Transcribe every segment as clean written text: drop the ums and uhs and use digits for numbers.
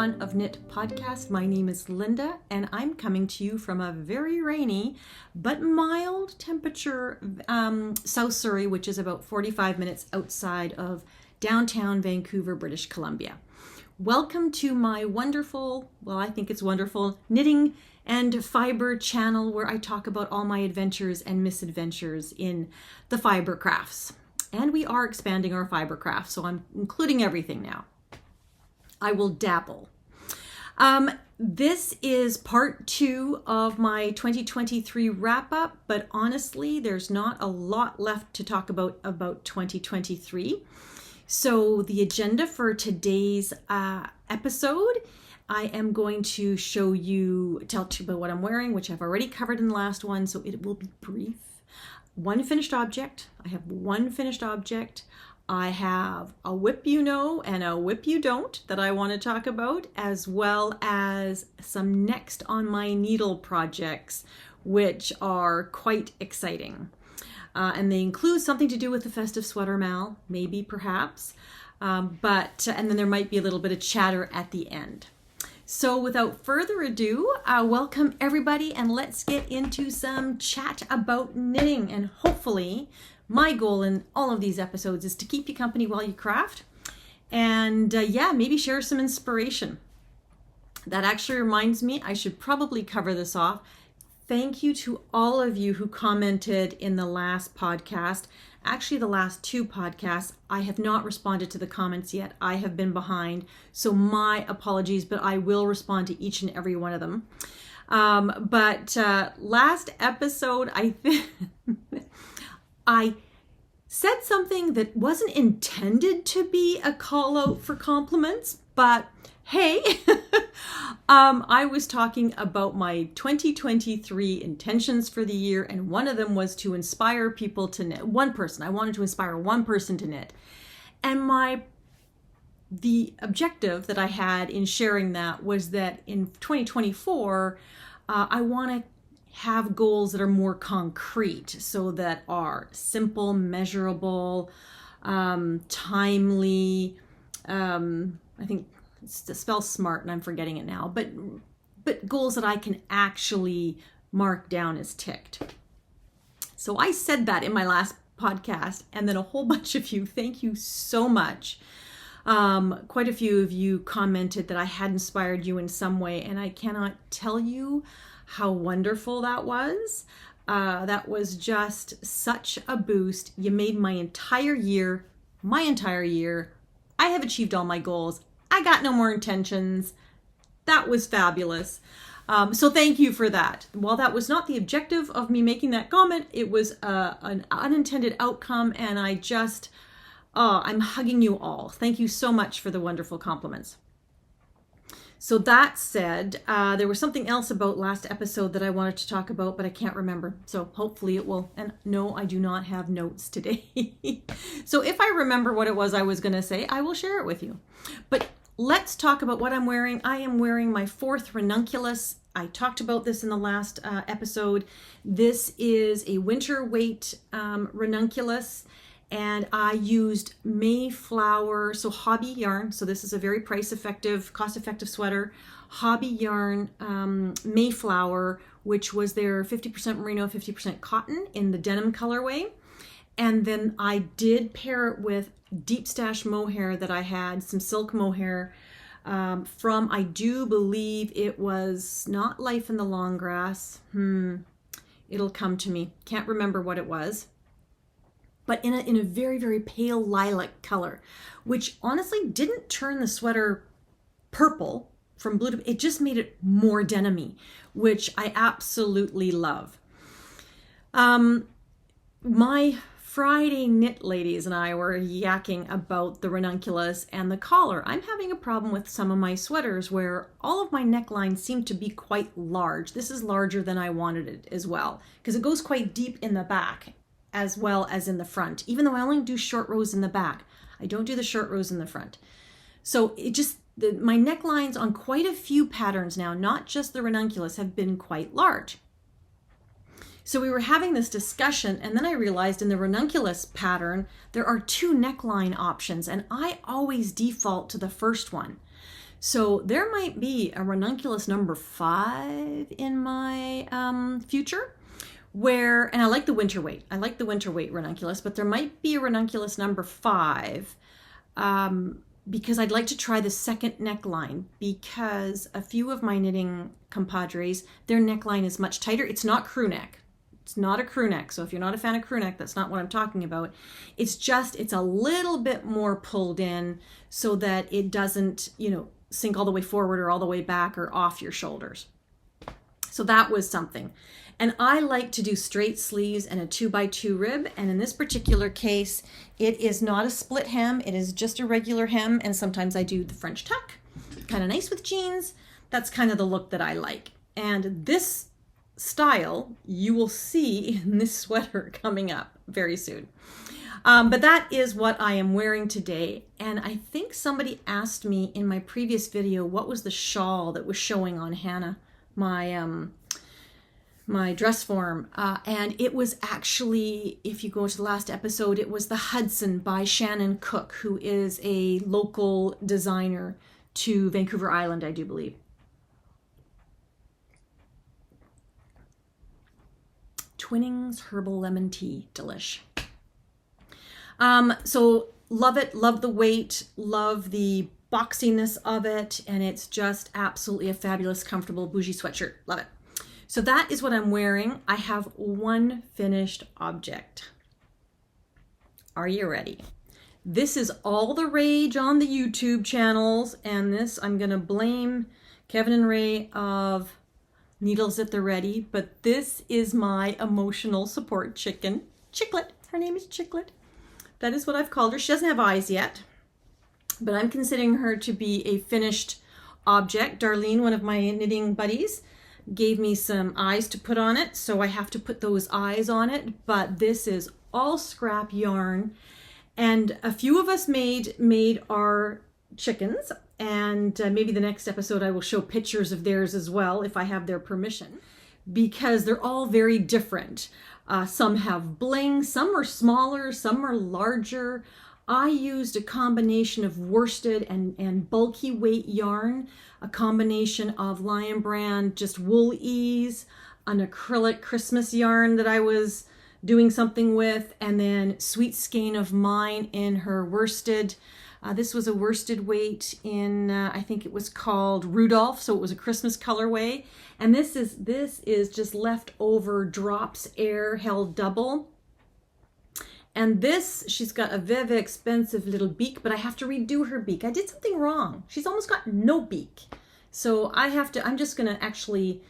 Fun of Knit podcast. My name is Linda, and I'm coming to you from a very rainy but mild temperature South Surrey, which is about 45 minutes outside of downtown Vancouver, British Columbia. Welcome to my wonderful, well, I think it's wonderful, knitting and fiber channel where I talk about all my adventures and misadventures in the fiber crafts. And we are expanding our fiber crafts, so I'm including everything now. I will dabble. This is part 2 of my 2023 wrap up, but honestly, there's not a lot left to talk about 2023. So the agenda for today's episode, I am going to tell you about what I'm wearing, which I've already covered in the last one, so it will be brief. One finished object. I have one finished object. I have a whip you know and a whip you don't that I want to talk about, as well as some next on my needle projects, which are quite exciting. And they include something to do with the festive sweater mal, maybe, perhaps. And then there might be a little bit of chatter at the end. So without further ado, welcome everybody, and let's get into some chat about knitting. And hopefully, my goal in all of these episodes is to keep you company while you craft, and maybe share some inspiration. That actually reminds me, I should probably cover this off. Thank you to all of you who commented in the last podcast. Actually, the last 2 podcasts, I have not responded to the comments yet. I have been behind, so my apologies, but I will respond to each and every one of them. Last episode, I said something that wasn't intended to be a call out for compliments, but hey, I was talking about my 2023 intentions for the year, and one of them was to inspire people to knit. One person. I wanted to inspire one person to knit. And the objective that I had in sharing that was that in 2024, I want to have goals that are more concrete, so that are simple, measurable, timely. I think it's to spell smart, and I'm forgetting it now, but goals that I can actually mark down as ticked. So I said that in my last podcast, and then a whole bunch of you, thank you so much. Quite a few of you commented that I had inspired you in some way, and I cannot tell you how wonderful that was. That was just such a boost. You made my entire year. I have achieved all my goals. I got no more intentions. That was fabulous. So thank you for that. While that was not the objective of me making that comment, it was an unintended outcome, and I'm hugging you all. Thank you so much for the wonderful compliments. So that said, there was something else about last episode that I wanted to talk about, but I can't remember. So hopefully it will. And no, I do not have notes today. So if I remember what it was I was going to say, I will share it with you. But let's talk about what I'm wearing. I am wearing my 4th Ranunculus. I talked about this in the last episode. This is a winter weight Ranunculus. And I used Mayflower, so hobby yarn. So this is a very cost-effective sweater. Hobby yarn, Mayflower, which was their 50% merino, 50% cotton in the denim colorway. And then I did pair it with deep stash mohair that I had, some silk mohair from, I do believe it was not Life in the Long Grass. It'll come to me. Can't remember what it was. But in a very, very pale lilac color, which honestly didn't turn the sweater purple from blue to, it just made it more denim-y, which I absolutely love. My Friday knit ladies and I were yakking about the Ranunculus and the collar. I'm having a problem with some of my sweaters where all of my necklines seem to be quite large. This is larger than I wanted it as well, because it goes quite deep in the back as well as in the front, even though I only do short rows in the back. I don't do the short rows in the front. So my necklines on quite a few patterns now, not just the Ranunculus, have been quite large. So we were having this discussion, and then I realized in the Ranunculus pattern, there are 2 neckline options, and I always default to the first one. So there might be a Ranunculus number 5 in my future where, and I like the winter weight. I like the winter weight Ranunculus, but there might be a Ranunculus number 5 because I'd like to try the second neckline, because a few of my knitting compadres, their neckline is much tighter. It's not crew neck. It's not a crew neck. So if you're not a fan of crew neck, that's not what I'm talking about. It's just, it's a little bit more pulled in so that it doesn't, you know, sink all the way forward or all the way back or off your shoulders. So that was something. And I like to do straight sleeves and a 2x2 rib. And in this particular case, it is not a split hem. It is just a regular hem. And sometimes I do the French tuck, kind of nice with jeans. That's kind of the look that I like. And this style you will see in this sweater coming up very soon. But that is what I am wearing today. And I think somebody asked me in my previous video, what was the shawl that was showing on Hannah, my dress form. And it was actually, if you go to the last episode, it was the Hudson by Shannon Cook, who is a local designer to Vancouver Island, I do believe. Twinnings Herbal Lemon Tea, delish. So love it, love the weight, love the boxiness of it, and it's just absolutely a fabulous, comfortable, bougie sweatshirt. Love it. So that is what I'm wearing. I have one finished object. Are you ready? This is all the rage on the YouTube channels, and this I'm gonna blame Kevin and Ray of Needles at the Ready, but this is my emotional support chicken, Chicklet. Her name is Chicklet. That is what I've called her. She doesn't have eyes yet, but I'm considering her to be a finished object. Darlene, one of my knitting buddies, gave me some eyes to put on it, so I have to put those eyes on it, but this is all scrap yarn, and a few of us made our chickens, and maybe the next episode I will show pictures of theirs as well if I have their permission, because they're all very different. Some have bling, some are smaller, some are larger. I used a combination of worsted and bulky weight yarn, a combination of Lion Brand, just wool ease, an acrylic Christmas yarn that I was doing something with, and then Sweet Skein of mine in her worsted. This was a worsted weight in, I think it was called Rudolph, so it was a Christmas colorway. And this is just leftover Drops Air held double. And this, she's got a very expensive little beak, but I have to redo her beak. I did something wrong. She's almost got no beak. So I'm just gonna actually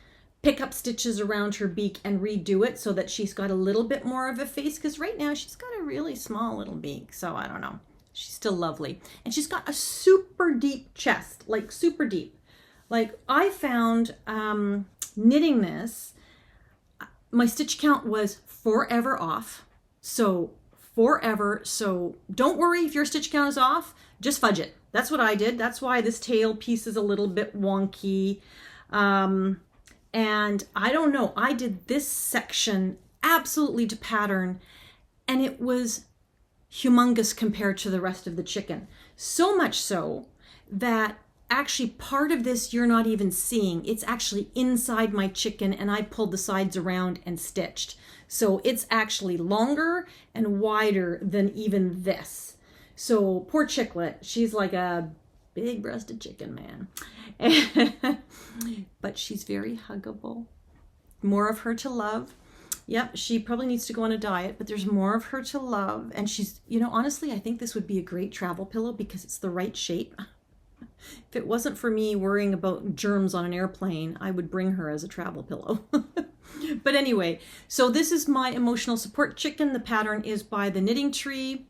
pick up stitches around her beak and redo it so that she's got a little bit more of a face, because right now she's got a really small little beak, so I don't know. She's still lovely. And she's got a super deep chest, like super deep. Like I found knitting this, my stitch count was forever off. So forever. So don't worry if your stitch count is off, just fudge it. That's what I did. That's why this tail piece is a little bit wonky. And I don't know, I did this section absolutely to pattern, and it was humongous compared to the rest of the chicken. So much so that actually part of this you're not even seeing. It's actually inside my chicken, and I pulled the sides around and stitched. So it's actually longer and wider than even this. So poor Chicklet, she's like a big breasted chicken, man. But she's very huggable. More of her to love. Yep, she probably needs to go on a diet, but there's more of her to love. And she's, you know, honestly, I think this would be a great travel pillow because it's the right shape. If it wasn't for me worrying about germs on an airplane, I would bring her as a travel pillow. But anyway, so this is my emotional support chicken. The pattern is by the Knitting Tree.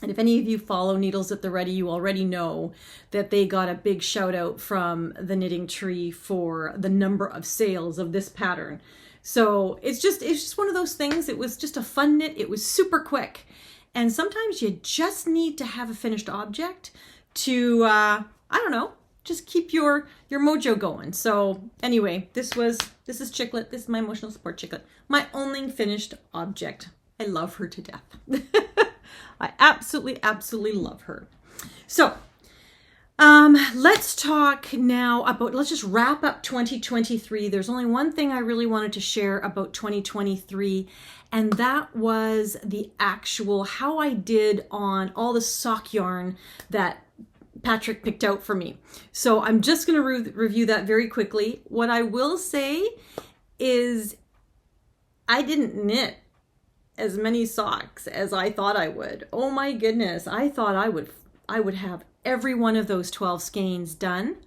And if any of you follow Needles at the Ready, you already know that they got a big shout out from the Knitting Tree for the number of sales of this pattern. So it's just one of those things. It was just a fun knit. It was super quick. And sometimes you just need to have a finished object to, I don't know, just keep your mojo going. So anyway, this is Chicklet. This is my emotional support Chicklet. My only finished object. I love her to death. I absolutely, absolutely love her. So Let's talk now about, let's just wrap up 2023. There's only one thing I really wanted to share about 2023, and that was the actual, how I did on all the sock yarn that Patrick picked out for me. So I'm just going to review that very quickly. What I will say is I didn't knit as many socks as I thought I would. Oh my goodness. I thought I would have every one of those 12 skeins done.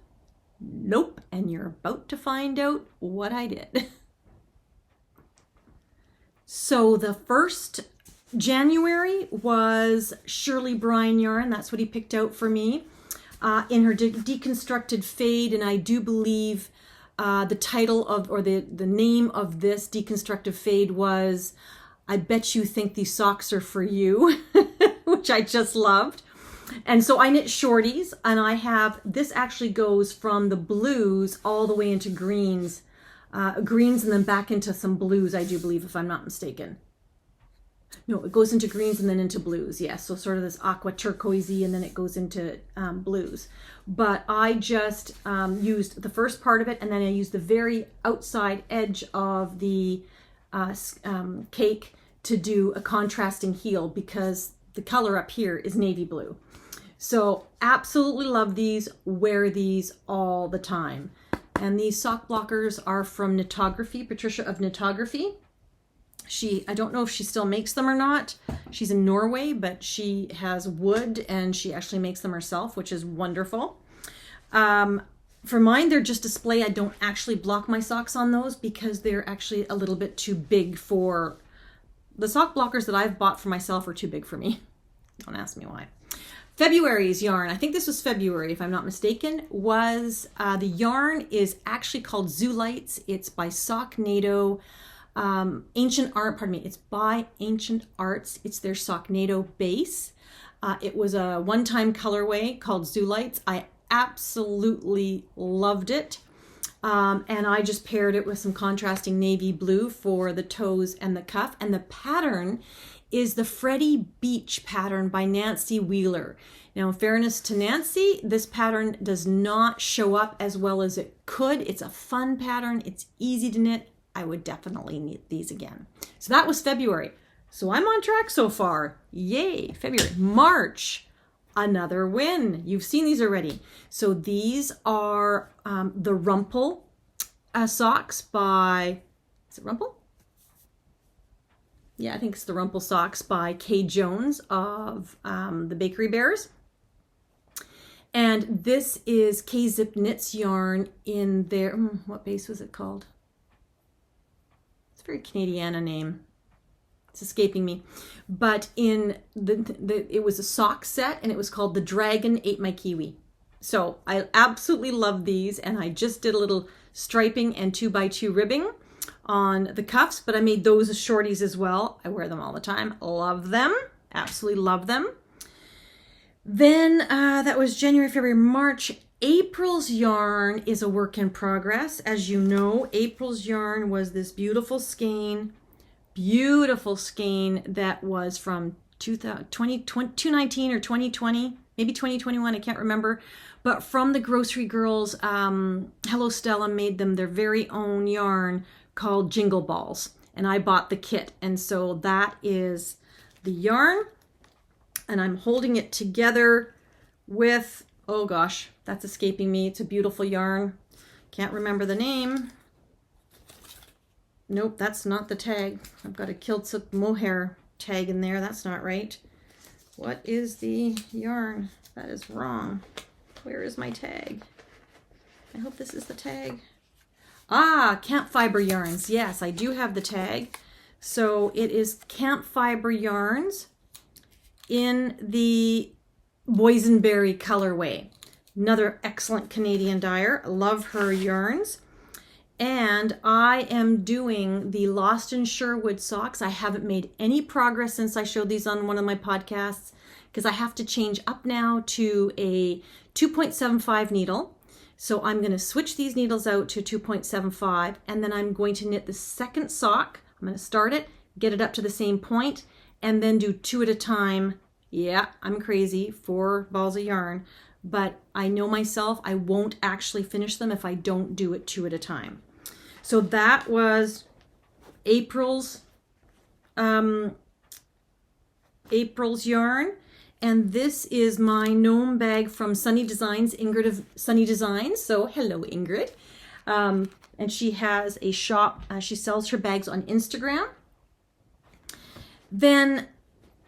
Nope. And you're about to find out what I did. So the first January was Shirley Brian Yarn. That's what he picked out for me in her Deconstructed Fade. And I do believe the title of, or the name of this Deconstructed Fade was, I Bet You Think These Socks Are For You, which I just loved. And so I knit shorties, and I have, this actually goes from the blues all the way into greens, and then back into some blues, I do believe, if I'm not mistaken. No, it goes into greens and then into blues. Yes, so sort of this aqua turquoisey, and then it goes into blues. But I just used the first part of it, and then I used the very outside edge of the cake to do a contrasting heel, because the color up here is navy blue. So absolutely love these, wear these all the time. And these sock blockers are from Knitography, Patricia of Knitography. I don't know if she still makes them or not. She's in Norway, but she has wood and she actually makes them herself, which is wonderful. For mine, they're just display. I don't actually block my socks on those because they're actually a little bit too big for, the sock blockers that I've bought for myself are too big for me. Don't ask me why. February's yarn, I think this was February if I'm not mistaken, was the yarn is actually called Zoolites. It's by Socknado. It's by Ancient Arts. It's their Socknado base. It was a one-time colorway called Zoolites. I absolutely loved it. And I just paired it with some contrasting navy blue for the toes and the cuff. And the pattern is the Freddy Beach pattern by Nancy Wheeler. Now, in fairness to Nancy, this pattern does not show up as well as it could. It's a fun pattern. It's easy to knit. I would definitely knit these again. So that was February. So I'm on track so far. Yay, February. March, another win. You've seen these already. So these are the Rumple socks by, is it Rumple? Yeah, I think it's the Rumple socks by Kay Jones of the Bakery Bears. And this is KZip Knits yarn in their, what base was it called? It's a very Canadiana name. It's escaping me. But in it was a sock set, and it was called The Dragon Ate My Kiwi. So I absolutely love these, and I just did a little striping and 2x2 ribbing on the cuffs, but I made those as shorties as well. I wear them all the time. Love them. Absolutely love them. Then that was January, February, March. April's yarn is a work in progress. As you know, April's yarn was this beautiful skein that was from 2019 or 2020, maybe 2021, I can't remember. But from the Grocery Girls, Hello Stella made them their very own yarn called Jingle Balls, and I bought the kit. And so that is the yarn, and I'm holding it together with, oh gosh, that's escaping me. It's a beautiful yarn. Can't remember the name. Nope, that's not the tag. I've got a Kiltsup mohair tag in there. That's not right. What is the yarn? That is wrong. Where is my tag? I hope this is the tag. Ah, Camp Fibre yarns. Yes, I do have the tag. So it is Camp Fibre yarns in the Boysenberry colorway. Another excellent Canadian dyer. Love her yarns. And I am doing the Lost in Sherwood socks. I haven't made any progress since I showed these on one of my podcasts because I have to change up now to a 2.75 needle. So I'm going to switch these needles out to 2.75, and then I'm going to knit the second sock. I'm going to start it, get it up to the same point, and then do 2 at a time. Yeah, I'm crazy. 4 balls of yarn. but I know myself, I won't actually finish them if I don't do it 2 at a time. So that was April's yarn. And this is my gnome bag from Sunny Designs, Ingrid of Sunny Designs. So hello, Ingrid. And she has a shop. She sells her bags on Instagram. Then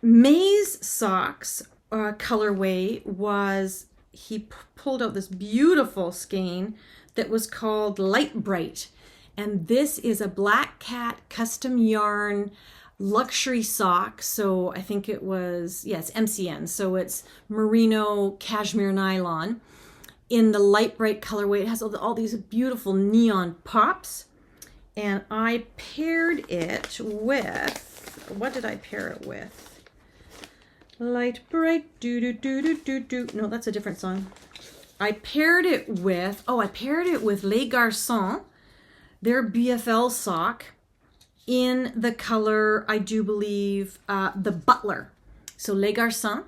May's socks colorway was, he pulled out this beautiful skein that was called Light Brite. And this is a Black Cat custom yarn luxury sock. So I think it was, yes, MCN. So it's merino cashmere nylon in the Light Brite colorway. It has all these beautiful neon pops. And I paired it with, what did I pair it with? Light Brite, do. No, that's a different song. I paired it with, I paired it with Les Garçons, their BFL sock in the color, I do believe, the Butler. So Les Garçons,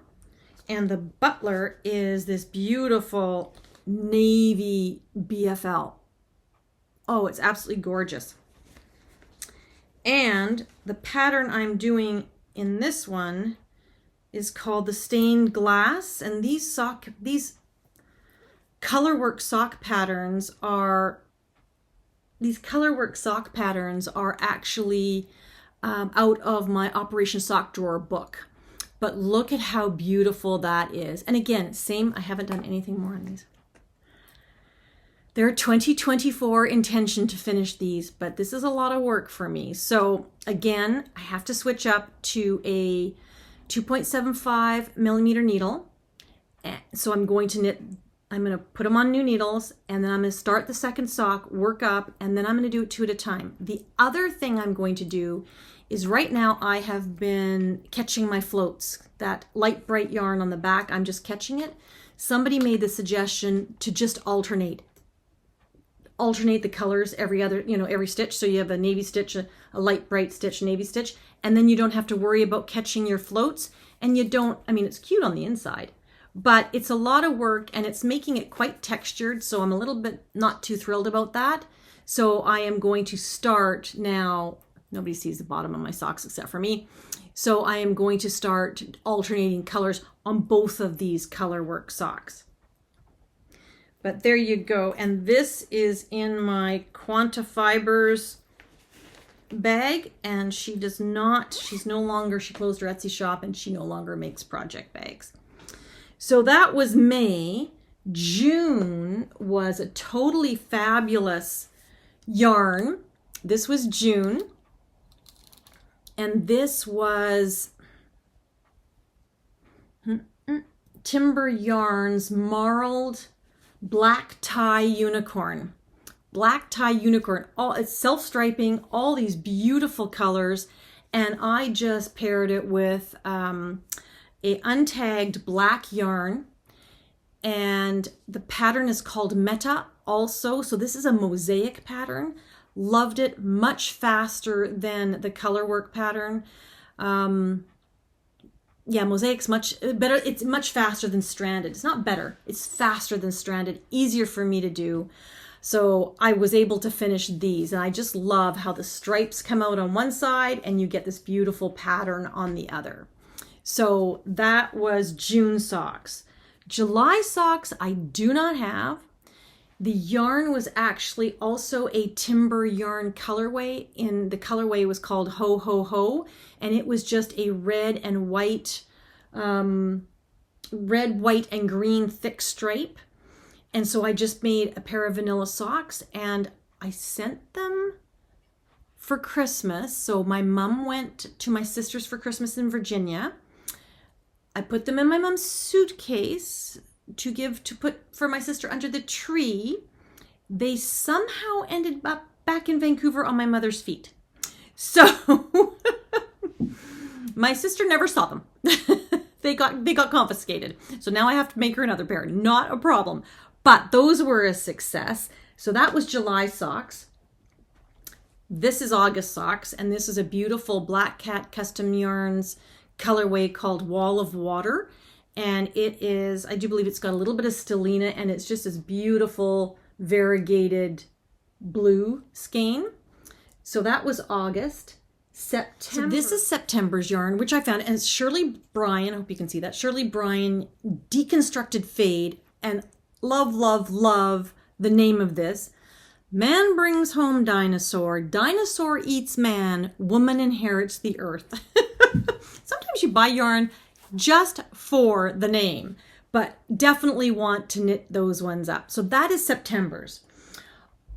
and the Butler is this beautiful navy BFL. Oh, it's absolutely gorgeous. And the pattern I'm doing in this one is called the Stained Glass. And these colorwork sock patterns are actually out of my Operation Sock Drawer book. But look at how beautiful that is. And again, same, I haven't done anything more on these. They're 2024 intention to finish these, but this is a lot of work for me. So again, I have to switch up to a 2.75 millimeter needle. So I'm going to put them on new needles, and then I'm going to start the second sock, work up, and then I'm going to do it 2 at a time. The other thing I'm going to do is right now I have been catching my floats. That Light Brite yarn on the back, I'm just catching it. Somebody made the suggestion to just alternate the colors every stitch. So you have a navy stitch, a Light Brite stitch, navy stitch, and then you don't have to worry about catching your floats. And you don't, it's cute on the inside, but it's a lot of work and it's making it quite textured. So I'm a little bit not too thrilled about that. So I am going to start now. Nobody sees the bottom of my socks except for me. So I am going to start alternating colors on both of these colorwork socks. But there you go. And this is in my Quanta Fibers bag. And she closed her Etsy shop and she no longer makes project bags. So that was May. June was a totally fabulous yarn. This was June. And this was Timber Yarns Marled Black Tie Unicorn. Black Tie Unicorn. It's self-striping, all these beautiful colors. And I just paired it with a untagged black yarn. And the pattern is called Meta also. So this is a mosaic pattern. Loved it, much faster than the colorwork pattern. Mosaic's much better. It's much faster than stranded. It's not better. It's faster than stranded. Easier for me to do. So I was able to finish these. And I just love how the stripes come out on one side and you get this beautiful pattern on the other. So that was June socks. July socks I do not have. The yarn was actually also a timber yarn colorway. The colorway was called Ho Ho Ho, and it was just a red, white, and green thick stripe. And so I just made a pair of vanilla socks, and I sent them for Christmas. So my mom went to my sister's for Christmas in Virginia. I put them in my mom's suitcase to put for my sister under the tree. They somehow ended up back in Vancouver on my mother's feet. So my sister never saw them. They got confiscated. So now I have to make her another pair. Not a problem. But those were a success. So that was July socks. This is August socks, and this is a beautiful Black Cat Custom Yarns colorway called Wall of Water. And it is, I do believe it's got a little bit of stellina, and it's just this beautiful variegated blue skein. So that was August. September. So this is September's yarn, which I found, and it's Shirley Brian, I hope you can see that, Shirley Brian Deconstructed Fade, and love, love, love the name of this. Man brings home dinosaur, dinosaur eats man, woman inherits the earth. Sometimes you buy yarn just for the name, but definitely want to knit those ones up. So that is September's.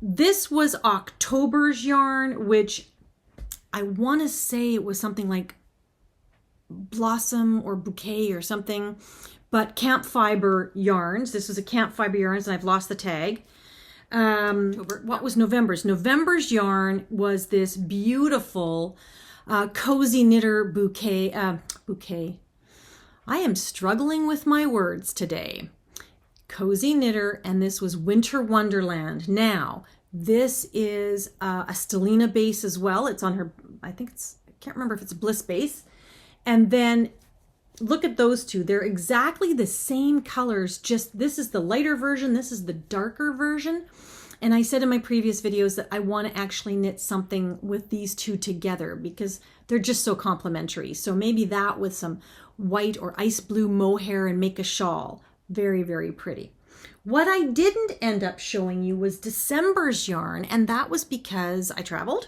This was October's yarn, which I want to say it was something like Blossom or Bouquet or something, but Camp Fibre yarns. This was a Camp Fibre yarns, and I've lost the tag. What was November's? November's yarn was this beautiful cozy knitter bouquet. I am struggling with my words today. Cozy knitter, and this was Winter Wonderland. Now, this is a stellina base as well. It's on her, I can't remember if it's a Bliss base. And then look at those two. They're exactly the same colors, just this is the lighter version, this is the darker version. And I said in my previous videos that I want to actually knit something with these two together because they're just so complementary. So maybe that with some white or ice blue mohair and make a shawl. Very, very pretty. What I didn't end up showing you was December's yarn, and that was because I traveled,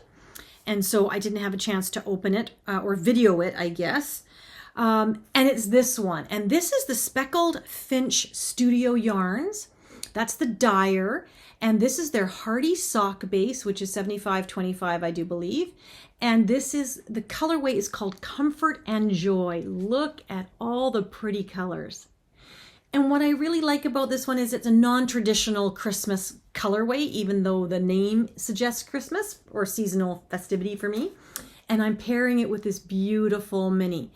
and so I didn't have a chance to open it or video it, I guess. And it's this one, and this is the Speckled Finch Studio Yarns. That's the dyer, and this is their Hardy sock base, which is 75-25, I do believe. And this is, the colorway is called Comfort and Joy. Look at all the pretty colors. And what I really like about this one is it's a non-traditional Christmas colorway, even though the name suggests Christmas or seasonal festivity for me. And I'm pairing it with this beautiful mini,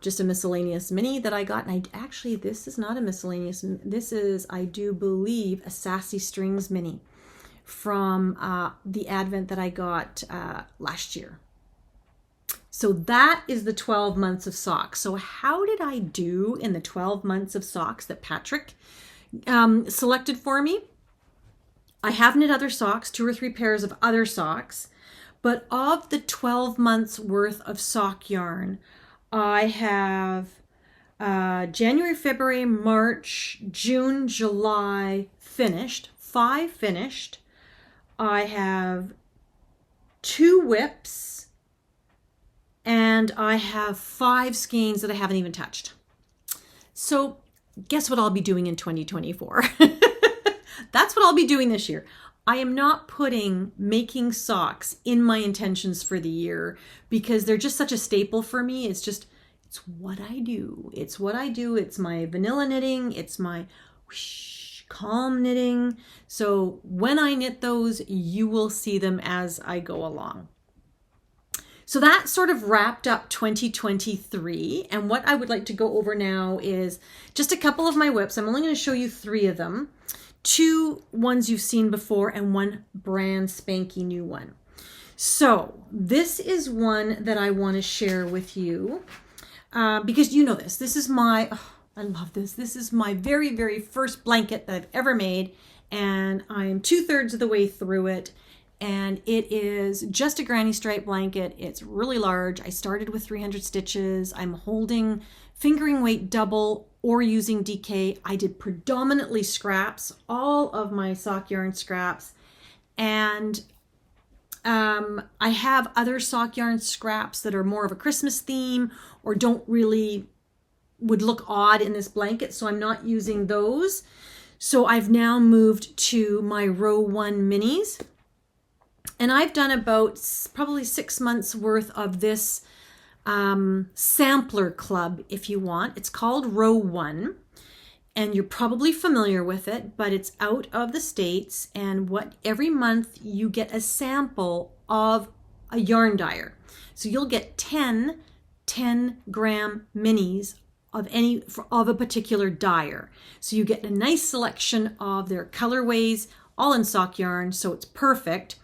just a miscellaneous mini that I got. And actually, this is not a miscellaneous, this is, I do believe, a Sassy Strings mini from the Advent that I got last year. So that is the 12 months of socks. So how did I do in the 12 months of socks that Patrick selected for me? I have knit other socks, 2 or 3 pairs of other socks, but of the 12 months worth of sock yarn, I have January, February, March, June, July finished, 5 finished. I have 2 whips, and I have 5 skeins that I haven't even touched. So guess what I'll be doing in 2024? That's what I'll be doing this year. I am not putting making socks in my intentions for the year because they're just such a staple for me. It's what I do. It's what I do. It's my vanilla knitting. It's my calm knitting. So when I knit those, you will see them as I go along. So that sort of wrapped up 2023. And what I would like to go over now is just a couple of my whips. I'm only going to show you 3 of them. 2 ones you've seen before and 1 brand spanky new one. So this is one that I want to share with you because you know this. This is my, I love this. This is my very, very first blanket that I've ever made. And I'm 2/3 of the way through it. And it is just a granny stripe blanket. It's really large. I started with 300 stitches. I'm holding fingering weight double or using DK. I did predominantly scraps, all of my sock yarn scraps. And I have other sock yarn scraps that are more of a Christmas theme or don't really, would look odd in this blanket. So I'm not using those. So I've now moved to my row 1 minis. And I've done about probably 6 months worth of this sampler club, if you want. It's called Row 1, and you're probably familiar with it, but it's out of the States. And every month you get a sample of a yarn dyer. So you'll get 10 10-gram minis of a particular dyer. So you get a nice selection of their colorways, all in sock yarn, so it's perfect.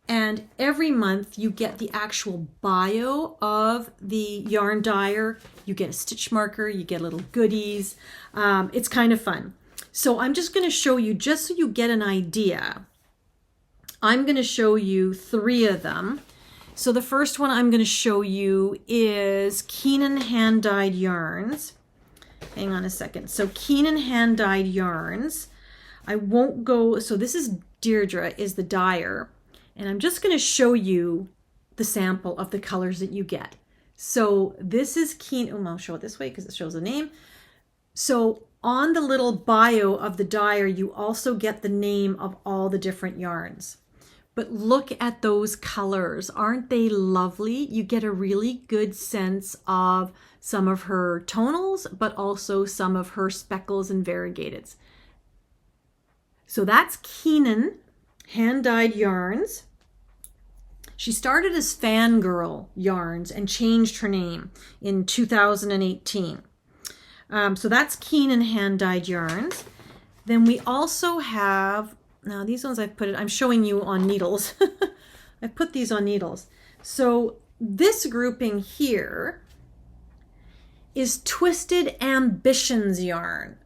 And every month you get the actual bio of the yarn dyer. You get a stitch marker, you get little goodies. It's kind of fun. So I'm just going to show you, just so you get an idea, I'm going to show you 3 of them. So the first one I'm going to show you is Keenan hand-dyed yarns. Hang on a second. So Keenan hand-dyed yarns. I won't go, so this is Deirdre is the dyer. And I'm just going to show you the sample of the colors that you get. So this is Kino. I'll show it this way because it shows the name. So on the little bio of the dyer, you also get the name of all the different yarns. But look at those colors. Aren't they lovely? You get a really good sense of some of her tonals, but also some of her speckles and variegateds. So that's Keenan hand-dyed yarns. She started as Fangirl Yarns and changed her name in 2018. So that's Keenan hand-dyed yarns. Then we also have, now these ones I'm showing you on needles. I put these on needles. So this grouping here is Twisted Ambitions yarn.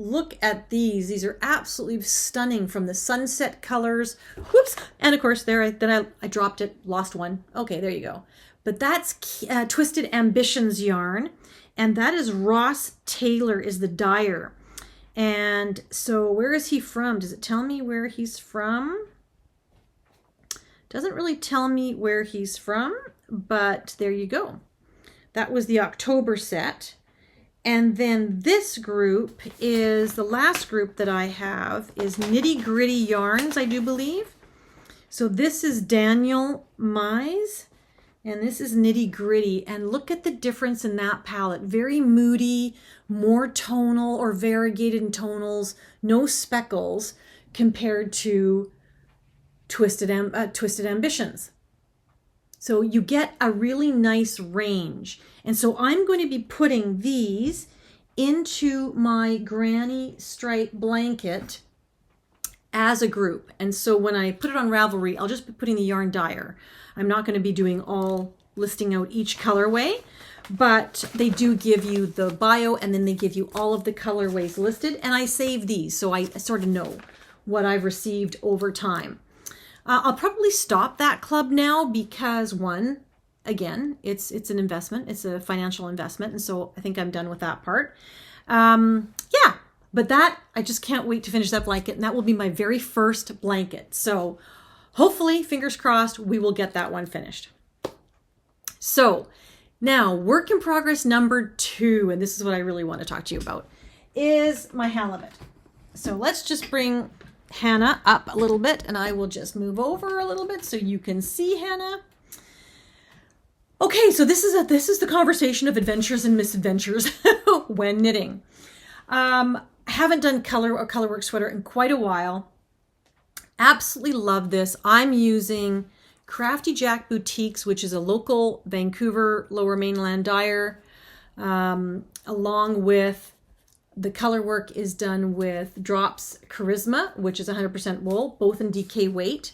Look at these. These are absolutely stunning, from the sunset colors. Whoops. And of course, there, I dropped it, lost one. Okay, there you go. But that's Twisted Ambitions yarn. And that is Ross Taylor is the dyer. And so where is he from? Does it tell me where he's from? Doesn't really tell me where he's from, but there you go. That was the October set. And then this group is, the last group that I have is Nitty Gritty Yarns, I do believe. So this is Daniel Mize, and this is Nitty Gritty. And look at the difference in that palette. Very moody, more tonal or variegated in tonals, no speckles, compared to Twisted Ambitions. So you get a really nice range. And so I'm going to be putting these into my granny stripe blanket as a group. And so when I put it on Ravelry, I'll just be putting the yarn dyer. I'm not going to be doing listing out each colorway, but they do give you the bio, and then they give you all of the colorways listed. And I save these, so I sort of know what I've received over time. I'll probably stop that club now because, one, again, it's an investment. It's a financial investment. And so I think I'm done with that part. Yeah, but that, I just can't wait to finish that blanket. And that will be my very first blanket. So hopefully, fingers crossed, we will get that one finished. So now, work in progress number 2, and this is what I really want to talk to you about, is my halibut. So let's just bring Hannah up a little bit, and I will just move over a little bit so you can see Hannah. Okay, so this is the conversation of adventures and misadventures when knitting. Haven't done a colorwork sweater in quite a while. Absolutely love this. I'm using Crafty Jack Boutiques, which is a local Vancouver Lower Mainland dyer, along with the color work is done with Drops Karisma, which is 100% wool, both in DK weight.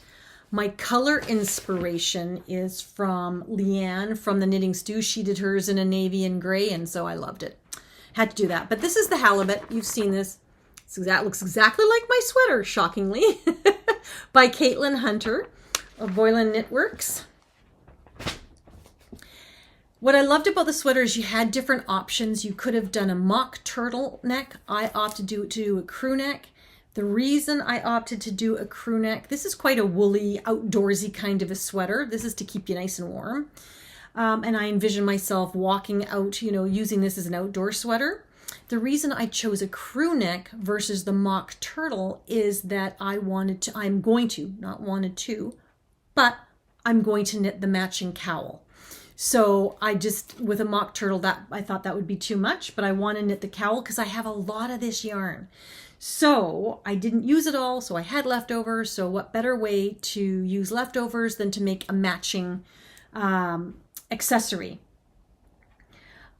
My color inspiration is from Leanne from the Knitting Stew. She did hers in a navy and gray, and so I loved it. Had to do that. But this is the halibut. You've seen this. That looks exactly like my sweater, shockingly, by Caitlyn Hunter of Boylan Knitworks. What I loved about the sweater is you had different options. You could have done a mock turtleneck. I opted to do a crew neck. The reason I opted to do a crew neck, this is quite a woolly, outdoorsy kind of a sweater. This is to keep you nice and warm. And I envision myself walking out, using this as an outdoor sweater. The reason I chose a crew neck versus the mock turtle is that I'm going to knit the matching cowl. So with a mock turtle, I thought that would be too much, but I want to knit the cowl because I have a lot of this yarn. So I didn't use it all, so I had leftovers. So what better way to use leftovers than to make a matching accessory?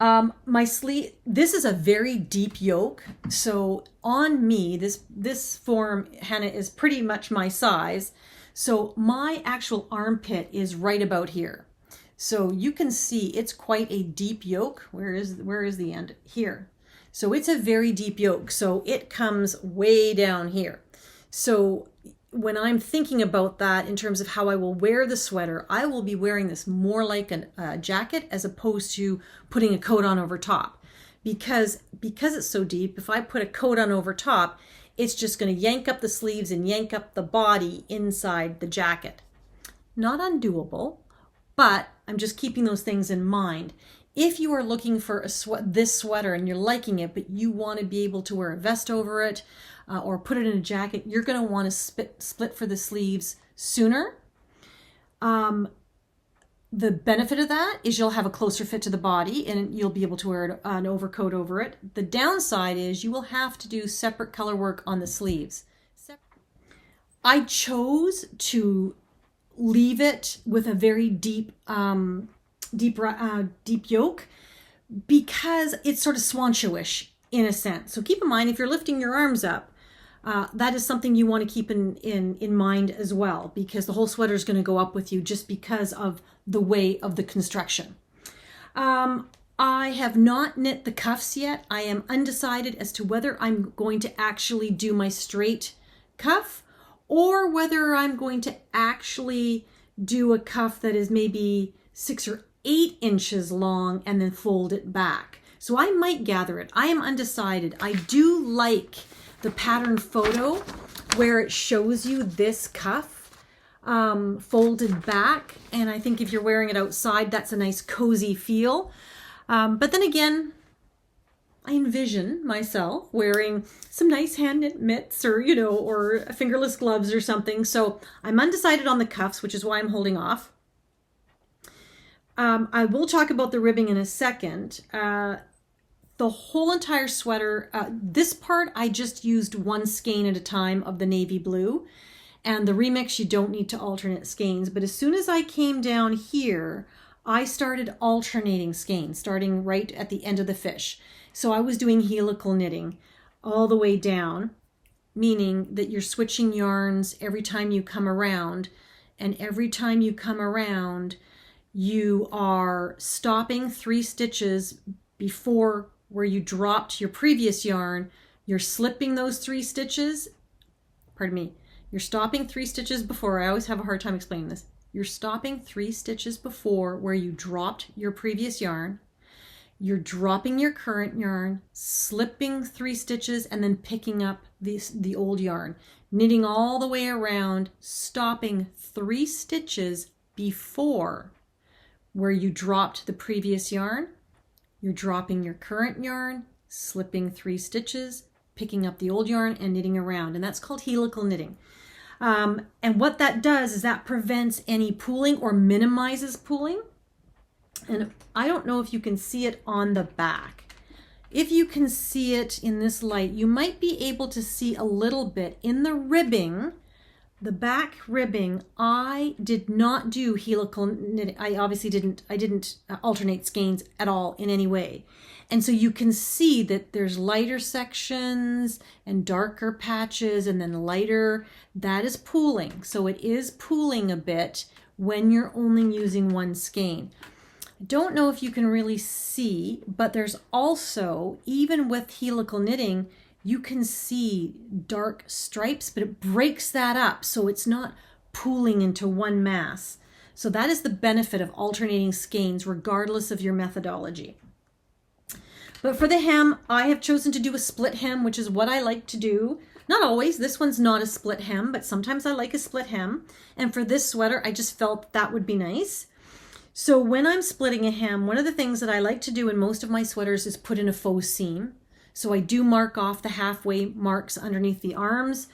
My sleeve, this is a very deep yoke. So on me, this form, Hannah, is pretty much my size. So my actual armpit is right about here. So you can see it's quite a deep yoke. Where is the end? Here. So it's a very deep yoke. So it comes way down here. So when I'm thinking about that in terms of how I will wear the sweater, I will be wearing this more like a jacket as opposed to putting a coat on over top. Because it's so deep, if I put a coat on over top, it's just going to yank up the sleeves and yank up the body inside the jacket. Not undoable, but I'm just keeping those things in mind. If you are looking for this sweater and you're liking it, but you want to be able to wear a vest over it or put it in a jacket, you're going to want to split for the sleeves sooner. The benefit of that is you'll have a closer fit to the body and you'll be able to wear an overcoat over it. The downside is you will have to do separate color work on the sleeves. I chose to leave it with a very deep yoke because it's sort of swan shoe-ish in a sense. So keep in mind, if you're lifting your arms up, that is something you want to keep in mind as well, because the whole sweater is going to go up with you just because of the way of the construction. I have not knit the cuffs yet. I am undecided as to whether I'm going to actually do my straight cuff or whether I'm going to actually do a cuff that is maybe 6 or 8 inches long and then fold it back. So I might gather it. I am undecided. I do like the pattern photo where it shows you this cuff folded back, and I think if you're wearing it outside, that's a nice cozy feel. But then again, I envision myself wearing some nice hand knit mitts or, you know, or fingerless gloves or something. So I'm undecided on the cuffs, which is why I'm holding off. I will talk about the ribbing in a second. The whole entire sweater, this part I just used one skein at a time of the navy blue, and the remix you don't need to alternate skeins, but as soon as I came down here, I started alternating skeins, starting right at the end of the fish. So I was doing helical knitting all the way down, meaning that you're switching yarns every time you come around, and every time you come around, you are stopping 3 stitches before where you dropped your previous yarn. You're slipping those 3 stitches, pardon me, you're stopping 3 stitches before, I always have a hard time explaining this. You're stopping 3 stitches before where you dropped your previous yarn. You're dropping your current yarn, slipping 3 stitches, and then picking up the old yarn, knitting all the way around, stopping 3 stitches before where you dropped the previous yarn. You're dropping your current yarn, slipping 3 stitches, picking up the old yarn, and knitting around. And that's called helical knitting. And what that does is that prevents any pooling or minimizes pooling. And I don't know if you can see it on the back. If you can see it in this light, you might be able to see a little bit in the ribbing. The back ribbing, I did not do helical knitting. I obviously didn't alternate skeins at all in any way. And so you can see that there's lighter sections and darker patches and then lighter. That is pooling. So it is pooling a bit when you're only using one skein. I don't know if you can really see, but there's also, even with helical knitting, you can see dark stripes, but it breaks that up so it's not pooling into one mass. So that is the benefit of alternating skeins regardless of your methodology. But for the hem, I have chosen to do a split hem, which is what I like to do. Not always, this one's not a split hem, but sometimes I like a split hem. And for this sweater, I just felt that would be nice. So when I'm splitting a hem, one of the things that I like to do in most of my sweaters is put in a faux seam. So I do mark off the halfway marks underneath the arms.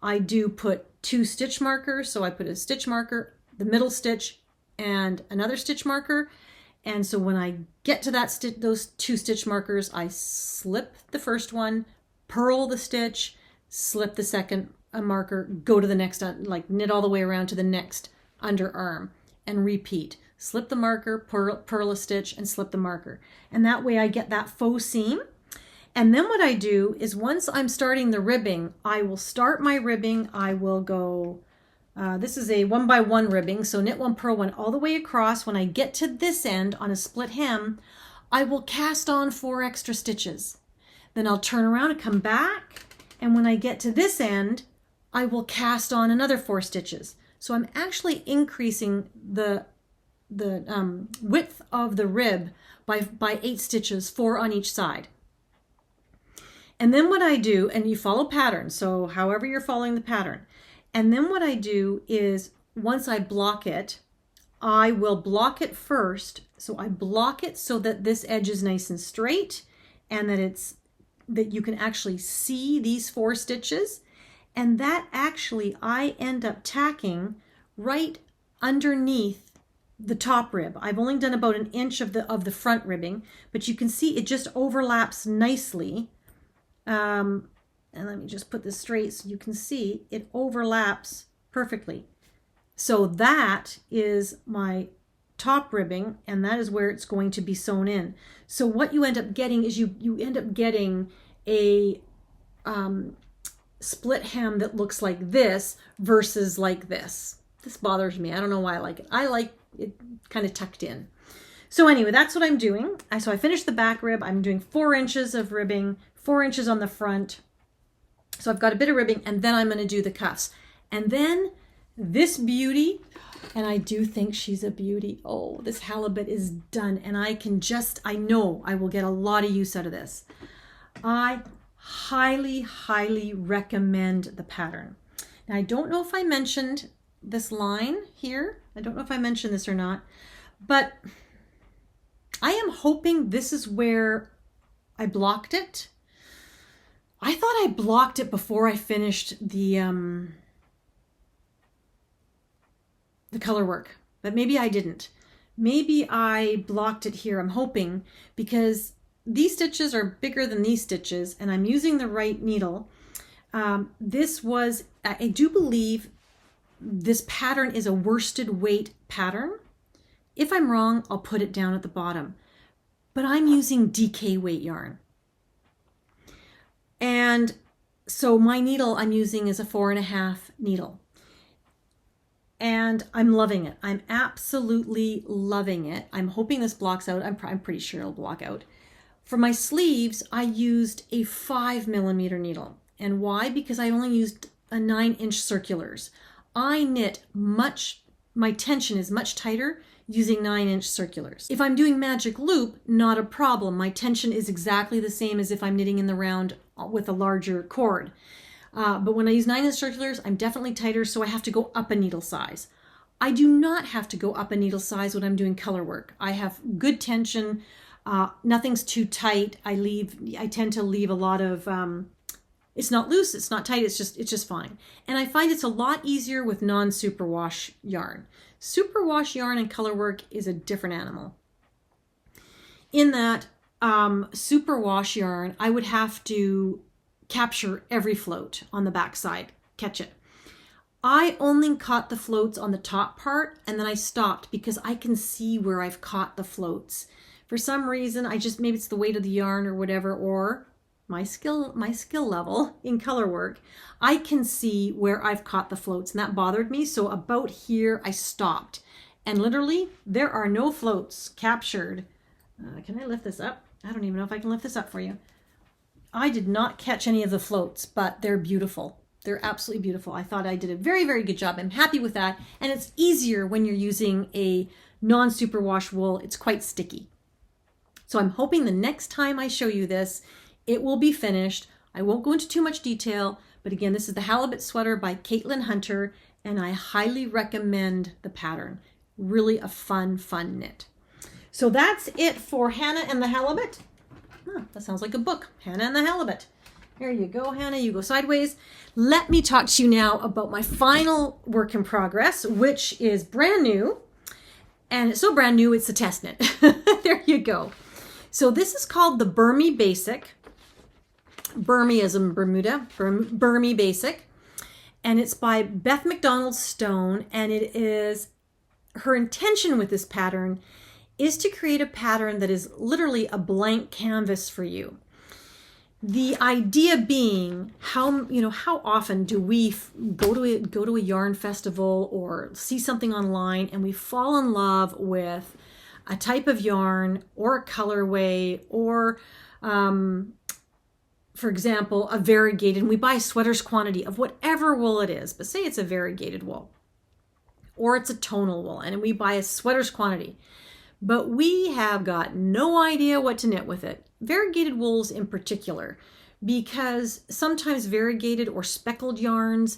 I do put 2 stitch markers. So I put a stitch marker, the middle stitch, and another stitch marker. And so when I get to that those 2 stitch markers, I slip the first one, purl the stitch, slip the second marker, go to the next, like knit all the way around to the next underarm, and repeat. Slip the marker, purl a stitch, and slip the marker. And that way I get that faux seam. And then what I do is once I'm starting the ribbing, I will start my ribbing. I will go This is a 1x1 ribbing, so knit 1, purl 1 all the way across. When I get to this end on a split hem, I will cast on 4 extra stitches. Then I'll turn around and come back, and when I get to this end, I will cast on another 4 stitches. So I'm actually increasing the width of the rib by 8 stitches, 4 on each side. And then what I do, and you follow pattern, so however you're following the pattern. And then what I do is, once I block it, I will block it first. So I block it so that this edge is nice and straight, and that you can actually see these 4 stitches. And that actually I end up tacking right underneath the top rib. I've only done about 1 inch of the front ribbing, but you can see it just overlaps nicely. And let me just put this straight so you can see it overlaps perfectly. So that is my top ribbing, and that is where it's going to be sewn in. So what you end up getting is you end up getting a split hem that looks like this versus like this. This bothers me. I don't know why I like it. I like it kind of tucked in. So anyway, that's what I'm doing. So I finished the back rib. I'm doing 4 inches of ribbing, 4 inches on the front. So I've got a bit of ribbing, and then I'm going to do the cuffs. And then this beauty, and I do think she's a beauty. Oh, this halibut is done, and I know I will get a lot of use out of this. I highly, highly recommend the pattern. Now, I don't know if I mentioned this line here. I don't know if I mentioned this or not, but I am hoping this is where I blocked it. I thought I blocked it before I finished the color work, but maybe I didn't. Maybe I blocked it here. I'm hoping, because these stitches are bigger than these stitches, and I'm using the right needle. I do believe this pattern is a worsted weight pattern. If I'm wrong, I'll put it down at the bottom. But I'm using DK weight yarn. And so my needle I'm using is a 4.5 needle. And I'm loving it. I'm absolutely loving it. I'm hoping this blocks out. I'm pretty sure it'll block out. For my sleeves, I used a 5mm needle. And why? Because I only used a 9-inch circulars. I knit my tension is much tighter using 9-inch circulars. If I'm doing magic loop, not a problem. My tension is exactly the same as if I'm knitting in the round with a larger cord. But when I use 9-inch circulars, I'm definitely tighter, so I have to go up a needle size. I do not have to go up a needle size when I'm doing color work. I have good tension. Nothing's too tight. I tend to leave a lot of, it's not loose, it's not tight, it's just fine. And I find it's a lot easier with non-superwash yarn. Superwash yarn and color work is a different animal. In that superwash yarn, I would have to capture every float on the back side, catch it. I only caught the floats on the top part, and then I stopped because I can see where I've caught the floats. For some reason, maybe it's the weight of the yarn or whatever, or my skill level in color work, I can see where I've caught the floats, and that bothered me. So about here, I stopped. And literally, there are no floats captured. Can I lift this up? I don't even know if I can lift this up for you. I did not catch any of the floats, but they're beautiful. They're absolutely beautiful. I thought I did a very, very good job. I'm happy with that. And it's easier when you're using a non-superwash wool. It's quite sticky. So I'm hoping the next time I show you this, it will be finished. I won't go into too much detail, but again, this is the Halibut sweater by Caitlyn Hunter, and I highly recommend the pattern. Really a fun knit. So that's it for Hannah and the Halibut. That sounds like a book, Hannah and the Halibut. There you go, Hannah, you go sideways. Let me talk to you now about my final work in progress, which is brand new. And it's so brand new, it's a test knit. There you go. So this is called the Bermy Basic. Bermy as in Bermuda, Bermy Basic. And it's by Beth McDonald Stone. And it is, her intention with this pattern is to create a pattern that is literally a blank canvas for you. The idea being, how often do we go to a yarn festival or see something online and we fall in love with a type of yarn or a colorway or, for example, a variegated, and we buy a sweater's quantity of whatever wool it is, but say it's a variegated wool or it's a tonal wool, and we buy a sweater's quantity, but we have got no idea what to knit with it. Variegated wools in particular, because sometimes variegated or speckled yarns,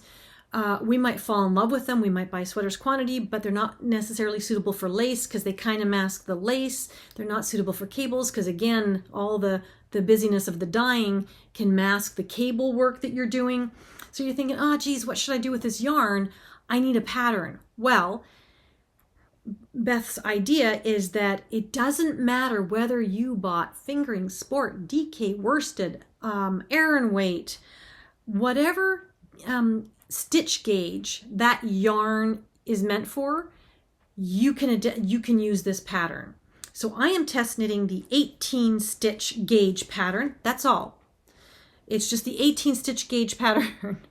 we might fall in love with them. We might buy sweater's quantity, but they're not necessarily suitable for lace because they kind of mask the lace. They're not suitable for cables because, again, all the busyness of the dyeing can mask the cable work that you're doing. So you're thinking, oh, geez, what should I do with this yarn? I need a pattern. Well, Beth's idea is that it doesn't matter whether you bought fingering, sport, DK, worsted, Aran weight, whatever stitch gauge that yarn is meant for, you can use this pattern. So I am test knitting the 18 stitch gauge pattern. That's all. It's just the 18 stitch gauge pattern.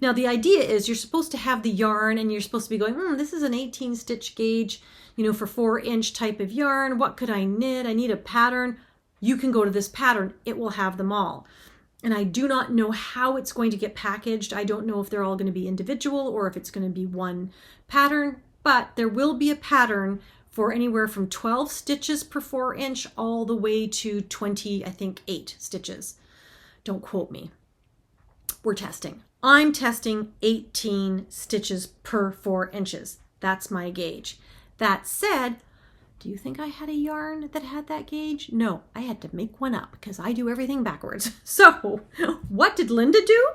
Now the idea is you're supposed to have the yarn and you're supposed to be going, this is an 18 stitch gauge, for 4-inch type of yarn. What could I knit? I need a pattern. You can go to this pattern. It will have them all. And I do not know how it's going to get packaged. I don't know if they're all going to be individual or if it's going to be one pattern, but there will be a pattern for anywhere from 12 stitches per 4-inch all the way to 20, I think 8 stitches. Don't quote me. We're testing. I'm testing 18 stitches per 4 inches. That's my gauge. That said, do you think I had a yarn that had that gauge? No, I had to make one up because I do everything backwards. So what did Linda do?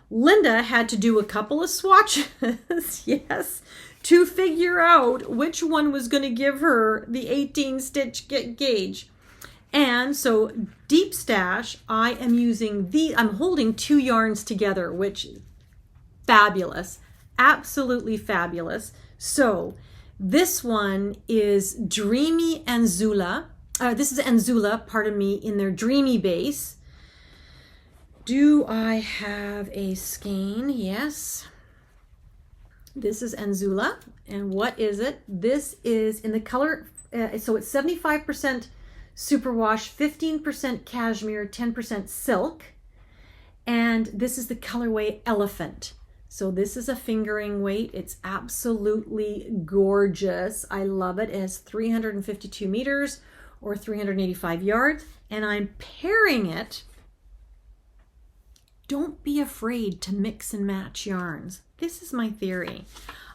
Linda had to do a couple of swatches, yes, to figure out which one was going to give her the 18 stitch gauge. And so deep stash, I am using I'm holding 2 yarns together, which fabulous, absolutely fabulous. So this one is Dreamy Anzula. This is Anzula, pardon me, in their Dreamy base. Do I have a skein? Yes. This is Anzula. And what is it? This is in the color, so it's 75% superwash, 15% cashmere, 10% silk. And this is the colorway Elephant. So this is a fingering weight. It's absolutely gorgeous. I love it. It has 352 meters or 385 yards. And I'm pairing it. Don't be afraid to mix and match yarns. This is my theory.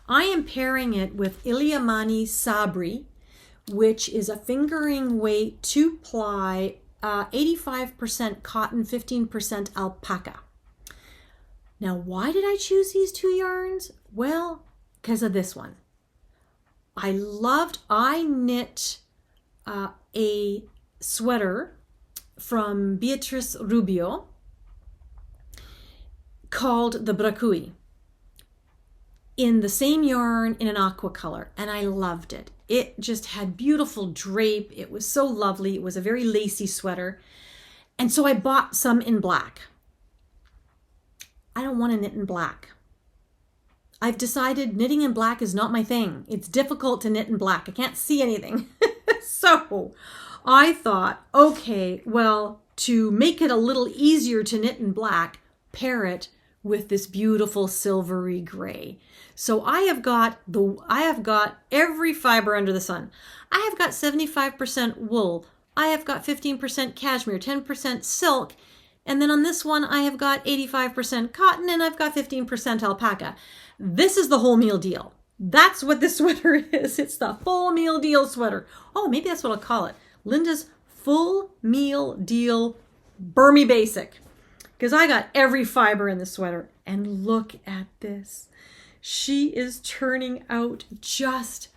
I am pairing it with Iliamani Sabri, which is a fingering weight 2-ply, 85% cotton, 15% alpaca. Now, why did I choose these 2 yarns? Well, because of this one. I knit a sweater from Beatrice Rubio called the Bracui in the same yarn in an aqua color, and I loved it. It just had beautiful drape. It was so lovely. It was a very lacy sweater. And so I bought some in black. I don't want to knit in black. I've decided knitting in black is not my thing. It's difficult to knit in black. I can't see anything. So I thought, okay, well, to make it a little easier to knit in black, pair it with this beautiful silvery gray. So I have got every fiber under the sun. I have got 75% wool. I have got 15% cashmere, 10% silk. And then on this one, I have got 85% cotton and I've got 15% alpaca. This is the whole meal deal. That's what this sweater is. It's the full meal deal sweater. Oh, maybe that's what I'll call it. Linda's full meal deal Bermy basic. Because I got every fiber in the sweater. And look at this. She is turning out just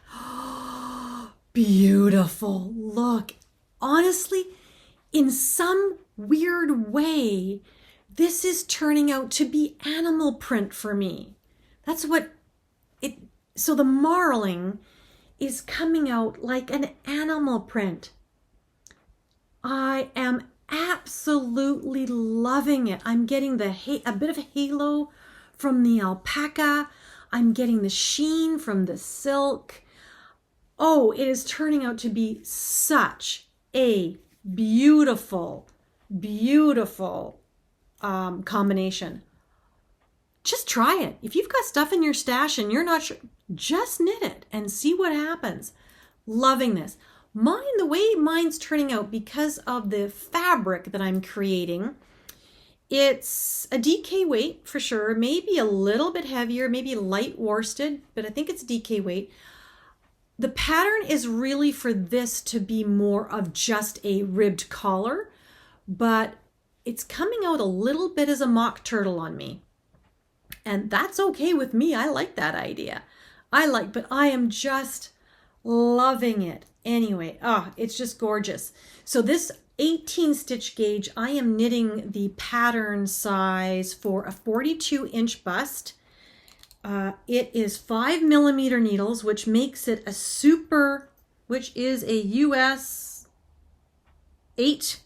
beautiful. Look, honestly, in some weird way, this is turning out to be animal print for me. That's what it, so the marling is coming out like an animal print. I am absolutely loving it. I'm getting a bit of a halo from the alpaca. I'm getting the sheen from the silk. Oh, it is turning out to be such a beautiful, beautiful combination. Just try it. If you've got stuff in your stash and you're not sure, just knit it and see what happens. Loving this. The way mine's turning out, because of the fabric that I'm creating, it's a DK weight for sure, maybe a little bit heavier, maybe light worsted, but I think it's DK weight. The pattern is really for this to be more of just a ribbed collar, but it's coming out a little bit as a mock turtle on me. And that's okay with me. I like that idea. But I am just loving it. Anyway, it's just gorgeous. So this 18 stitch gauge, I am knitting the pattern size for a 42-inch bust. It is 5mm needles, which makes it which is a US 8,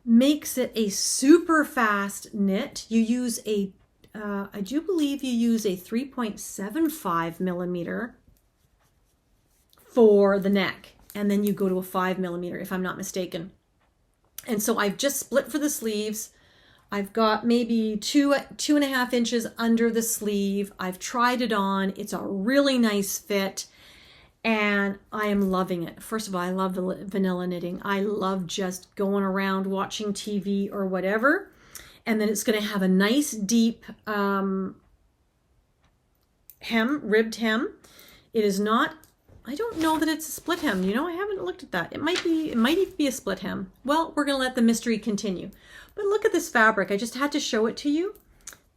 makes it a super fast knit. You use I do believe you use a 3.75mm for the neck, and then you go to a 5mm if I'm not mistaken. And so I've just split for the sleeves. I've got maybe 2.5 inches under the sleeve. I've tried it on. It's a really nice fit, and I am loving it. First of all, I love the vanilla knitting. I love just going around watching TV or whatever. And then it's going to have a nice deep ribbed hem. It is not, I don't know that it's a split hem. You know, I haven't looked at that. It might even be a split hem. Well, we're going to let the mystery continue. But look at this fabric. I just had to show it to you.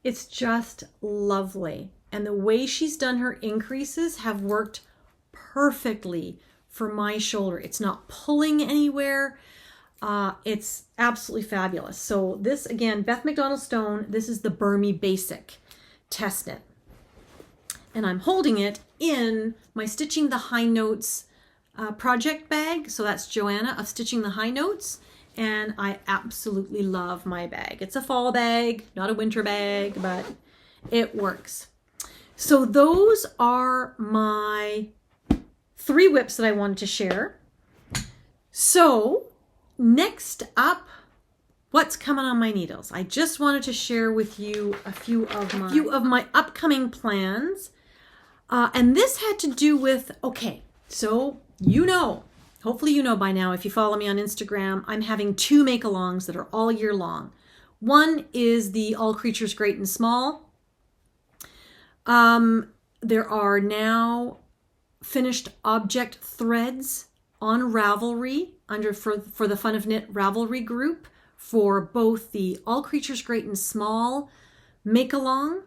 It's just lovely. And the way she's done her increases have worked perfectly for my shoulder. It's not pulling anywhere. It's absolutely fabulous. So this, again, Beth McDonald Stone, this is the Bermy Basic Test Knit. And I'm holding it in my Stitching the High Notes project bag. So that's Joanna of Stitching the High Notes. And I absolutely love my bag. It's a fall bag, not a winter bag, but it works. So those are my 3 whips that I wanted to share. So next up, what's coming on my needles? I just wanted to share with you a few of my upcoming plans. And this had to do with, okay, so hopefully you know by now, if you follow me on Instagram, I'm having 2 make-alongs that are all year long. One is the All Creatures Great and Small. There are now finished object threads on Ravelry for the Fun of Knit Ravelry group for both the All Creatures Great and Small make-along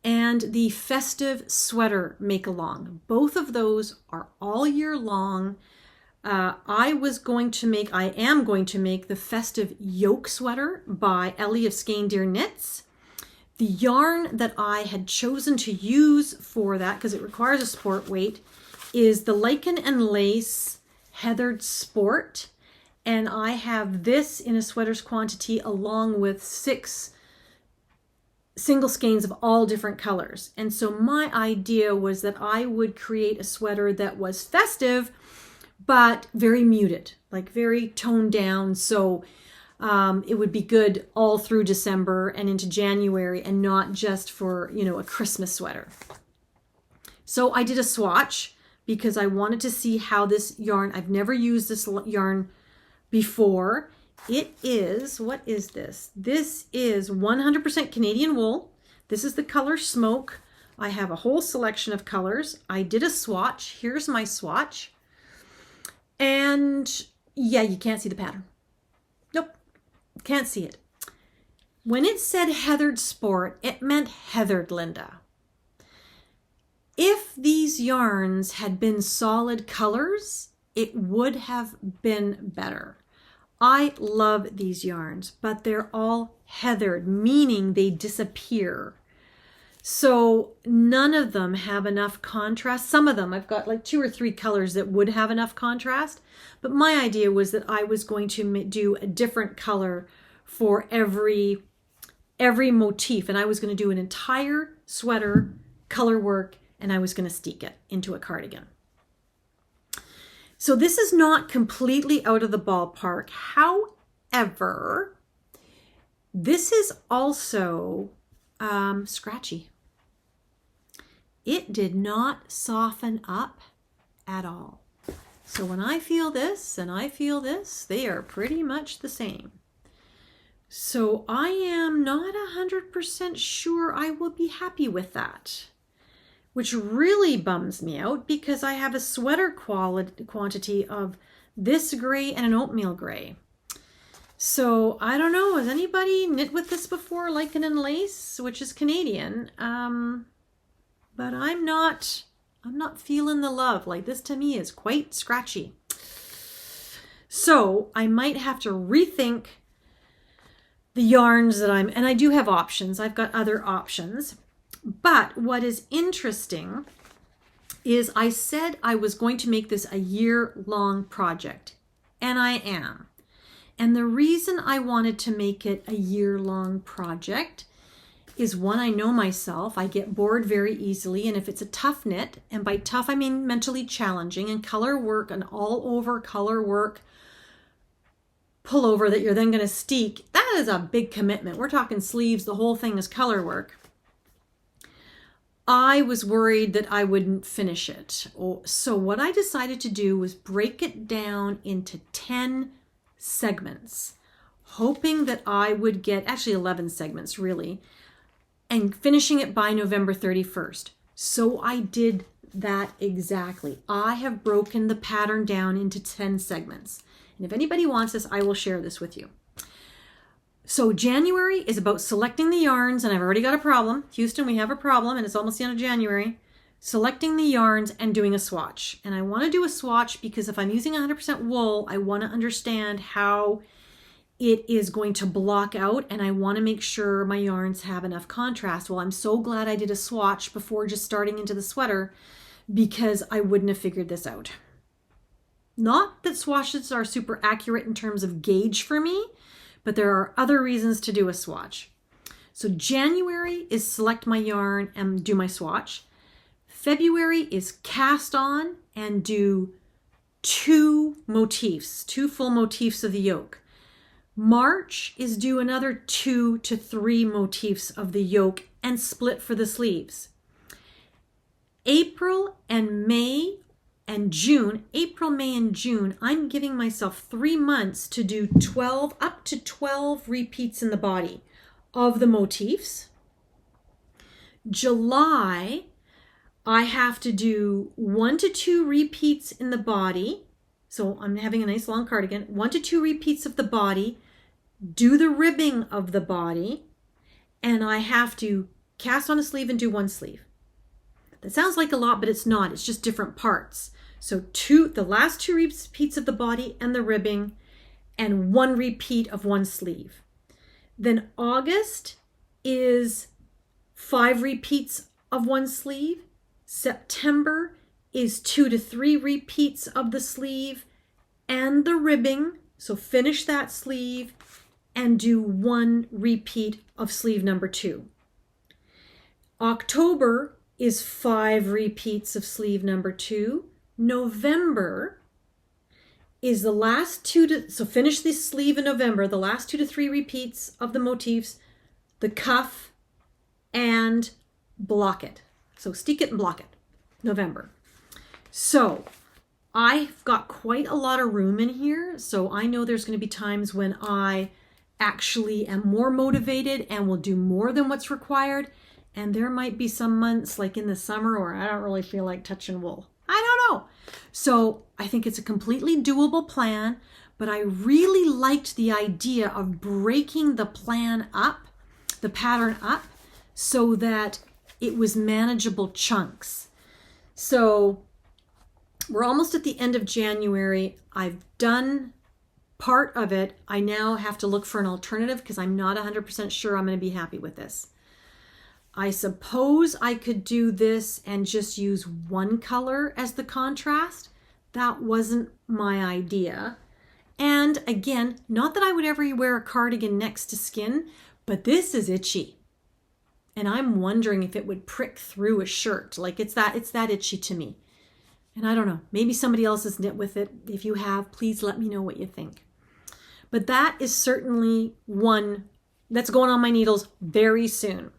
and the Festive Sweater make-along. Both of those are all year long. I am going to make the Festive Yoke Sweater by Ellie of SKEINDEER Knits. The yarn that I had chosen to use for that, because it requires a sport weight, is the Lichen and Lace Heathered Sport. And I have this in a sweater's quantity along with 6 single skeins of all different colors. And so my idea was that I would create a sweater that was festive, but very muted, like very toned down. So it would be good all through December and into January, and not just for, a Christmas sweater. So I did a swatch because I wanted to see how this yarn, I've never used this yarn before. It is, what is this? This is 100% Canadian wool. This is the color Smoke. I have a whole selection of colors. I did a swatch. Here's my swatch. And yeah, you can't see the pattern. Nope, can't see it. When it said Heathered Sport, it meant heathered, Linda. If these yarns had been solid colors, it would have been better. I love these yarns, but they're all heathered, meaning they disappear. So none of them have enough contrast. Some of them, I've got like 2 or 3 colors that would have enough contrast. But my idea was that I was going to do a different color for every motif. And I was going to do an entire sweater color work, and I was going to steek it into a cardigan. So this is not completely out of the ballpark. However, this is also scratchy. It did not soften up at all. So when I feel this and I feel this, they are pretty much the same. So I am not 100% sure I will be happy with that, which really bums me out because I have a sweater quantity of this gray and an oatmeal gray. So I don't know, has anybody knit with this before, Lichen and Lace, which is Canadian? But I'm not feeling the love. Like, this to me is quite scratchy. So I might have to rethink the yarns that and I do have options. I've got other options. But what is interesting is I said I was going to make this a year-long project, and I am. And the reason I wanted to make it a year-long project is, one, I know myself, I get bored very easily, and if it's a tough knit, and by tough I mean mentally challenging, and color work, and all over color work pullover that you're then going to steek, that is a big commitment. We're talking sleeves, the whole thing is color work. I was worried that I wouldn't finish it. So what I decided to do was break it down into 10 segments, hoping that I would get, actually 11 segments really, and finishing it by November 31st. So I did that exactly. I have broken the pattern down into 10 segments. And if anybody wants this, I will share this with you. So January is about selecting the yarns, and I've already got a problem. Houston, we have a problem, and it's almost the end of January. Selecting the yarns and doing a swatch. And I want to do a swatch because if I'm using 100% wool, I want to understand how it is going to block out, and I want to make sure my yarns have enough contrast. Well, I'm so glad I did a swatch before just starting into the sweater, because I wouldn't have figured this out. Not that swatches are super accurate in terms of gauge for me, but there are other reasons to do a swatch. So January is select my yarn and do my swatch. February is cast on and do 2 motifs, 2 full motifs of the yoke. March is do another 2 to 3 motifs of the yoke and split for the sleeves. April, May, and June, I'm giving myself 3 months to do 12, up to 12 repeats in the body of the motifs. July, I have to do 1 to 2 repeats in the body. So I'm having a nice long cardigan, 1 to 2 repeats of the body, do the ribbing of the body, and I have to cast on a sleeve and do 1 sleeve. That sounds like a lot, but it's not. It's just different parts. So the last 2 repeats of the body and the ribbing, and 1 repeat of 1 sleeve. Then August is 5 repeats of 1 sleeve. September is 2 to 3 repeats of the sleeve and the ribbing. So finish that sleeve and do 1 repeat of sleeve number 2. October is 5 repeats of sleeve number 2. November is the last 2 so finish this sleeve in November, the last 2 to 3 repeats of the motifs, the cuff, and block it. So steek it and block it, November. So I've got quite a lot of room in here, so I know there's going to be times when I actually am more motivated and will do more than what's required, and there might be some months like in the summer where I don't really feel like touching wool. I don't know. So I think it's a completely doable plan, but I really liked the idea of breaking the plan up, the pattern up, so that it was manageable chunks. So we're almost at the end of January. I've done part of it. I now have to look for an alternative because I'm not 100% sure I'm going to be happy with this. I suppose I could do this and just use one color as the contrast. That wasn't my idea. And again, not that I would ever wear a cardigan next to skin, but this is itchy. And I'm wondering if it would prick through a shirt. Like it's that itchy to me. And I don't know, maybe somebody else has knit with it. If you have, please let me know what you think. But that is certainly one that's going on my needles very soon.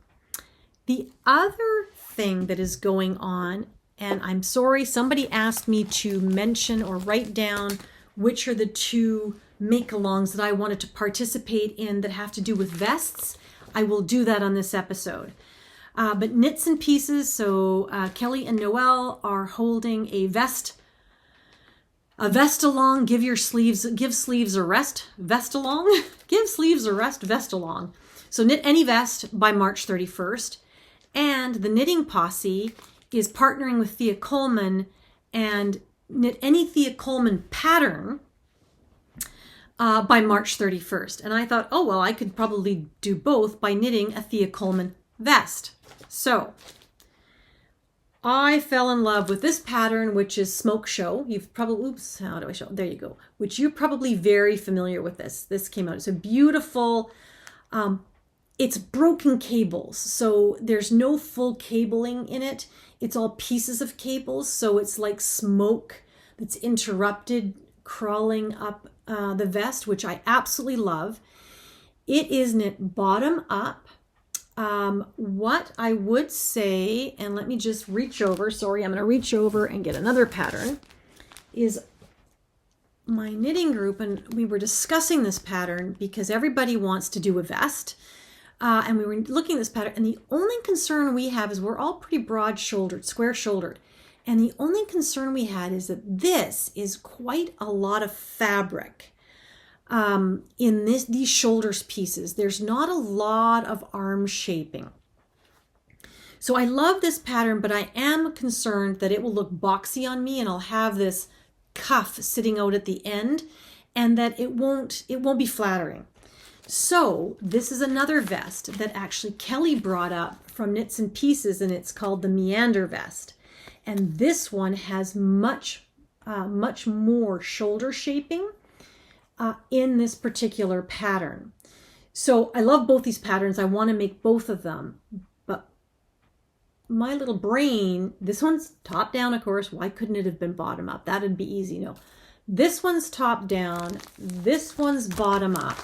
The other thing that is going on, and I'm sorry, somebody asked me to mention or write down which are the 2 make-alongs that I wanted to participate in that have to do with vests. I will do that on this episode. But Knits and Pieces, so Kelly and Noelle are holding a vest-along, give sleeves a rest, vest-along, give sleeves a rest, vest-along. So Knit Any Vest by March 31st. And the Knitting Posse is partnering with Thea Coleman and knit any Thea Coleman pattern by March 31st. And I thought, oh, well, I could probably do both by knitting a Thea Coleman vest. So I fell in love with this pattern, which is Smoke Show. You've probably, oops, how do I show? There you go. Which you're probably very familiar with this. This came out. It's a beautiful, it's broken cables. So there's no full cabling in it. It's all pieces of cables. So it's like smoke that's interrupted crawling up the vest, which I absolutely love. It is knit bottom up. What I would say, and let me just reach over, sorry, I'm going to reach over and get another pattern, is my knitting group, and we were discussing this pattern because everybody wants to do a vest. And we were looking at this pattern, and the only concern we have is we're all pretty broad-shouldered, square-shouldered. And the only concern we had is that this is quite a lot of fabric in these shoulders pieces. There's not a lot of arm shaping. So I love this pattern, but I am concerned that it will look boxy on me and I'll have this cuff sitting out at the end and that it won't be flattering. So this is another vest that actually Kelly brought up from Knits and Pieces, and it's called the Meander vest. And this one has much more shoulder shaping in this particular pattern. So I love both these patterns. I want to make both of them. But my little brain, this one's top down, of course. Why couldn't it have been bottom up? That'd be easy. No, this one's top down. This one's bottom up.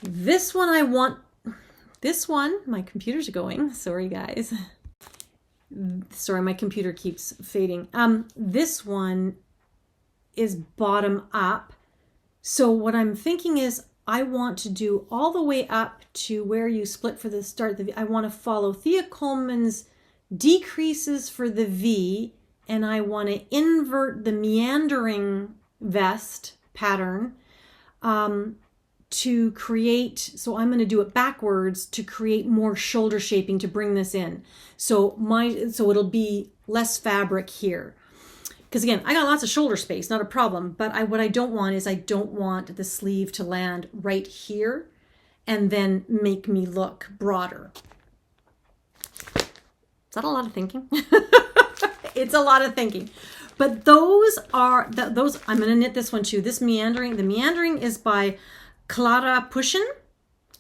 This one I want, this one, my computer's going, sorry guys. Sorry, my computer keeps fading. This one is bottom up. So what I'm thinking is I want to do all the way up to where you split for the start. I want to follow Thea Coleman's decreases for the V, and I want to invert the meandering vest pattern to create, so I'm going to do it backwards to create more shoulder shaping to bring this in. So it'll be less fabric here. Because again, I got lots of shoulder space, not a problem, but what I don't want is I don't want the sleeve to land right here and then make me look broader. Is that a lot of thinking? It's a lot of thinking. But those are, I'm going to knit this one too. This meandering, the meandering is by Clara Pushin.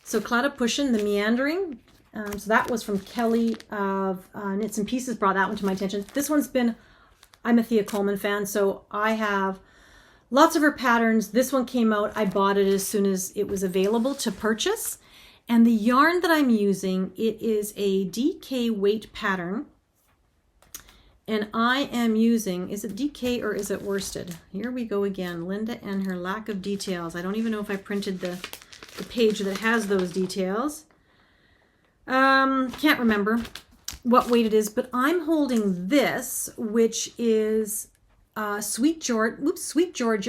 So Clara Pushin, the meandering. So that was from Kelly of Knits and Pieces, brought that one to my attention. This one's been, I'm a Thea Coleman fan, so I have lots of her patterns. This one came out, I bought it as soon as it was available to purchase. And the yarn that I'm using, it is a DK weight pattern. And I am using, is it DK or is it worsted? Here we go again, Linda and her lack of details. I don't even know if I printed the page that has those details. Can't remember what weight it is, but I'm holding this, which is Sweet Georgia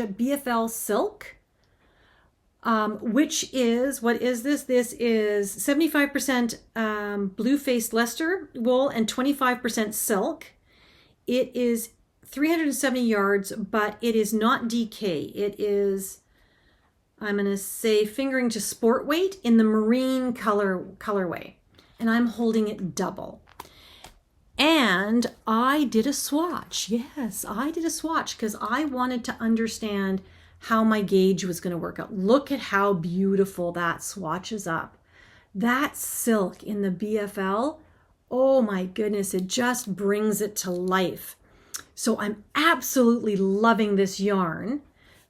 BFL Silk, which is, what is this? This is 75% blue-faced Leicester wool and 25% silk. It is 370 yards, but it is not DK. It is, I'm going to say, fingering to sport weight in the marine colorway. and I'm holding it double. And I did a swatch. Yes, I did a swatch because I wanted to understand how my gauge was going to work out. Look at how beautiful that swatches up. That silk in the BFL, oh my goodness, it just brings it to life. So I'm absolutely loving this yarn.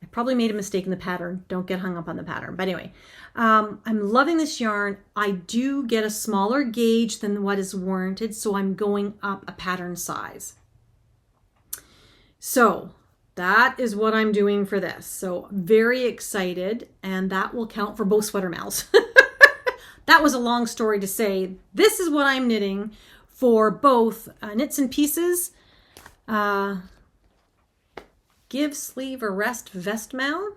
I probably made a mistake in the pattern. Don't get hung up on the pattern. But anyway, I'm loving this yarn. I do get a smaller gauge than what is warranted, so I'm going up a pattern size. So that is what I'm doing for this. So very excited, and that will count for both sweater mouths. That was a long story to say. This is what I'm knitting for both Knits and Pieces, Give Sleeve a Rest vest mount,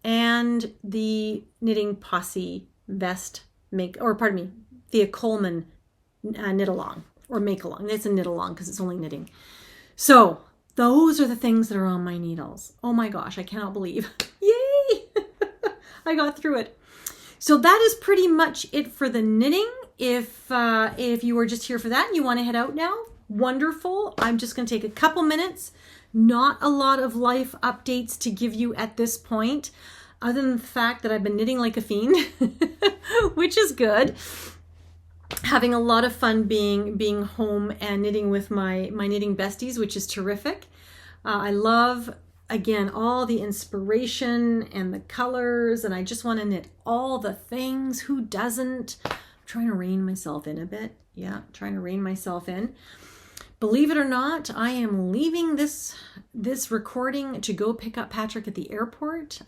and the Knitting Posse vest Thea Coleman knit along or make along. It's a knit along because it's only knitting. So those are the things that are on my needles. Oh my gosh, I cannot believe. Yay! I got through it. So that is pretty much it for the knitting. If you were just here for that and you want to head out now, wonderful. I'm just going to take a couple minutes. Not a lot of life updates to give you at this point, other than the fact that I've been knitting like a fiend, which is good. Having a lot of fun being home and knitting with my knitting besties, which is terrific. I love, again, all the inspiration and the colors, and I just want to knit all the things. Who doesn't? I'm trying to rein myself in a bit. Yeah, trying to rein myself in. Believe it or not, I am leaving this recording to go pick up Patrick at the airport.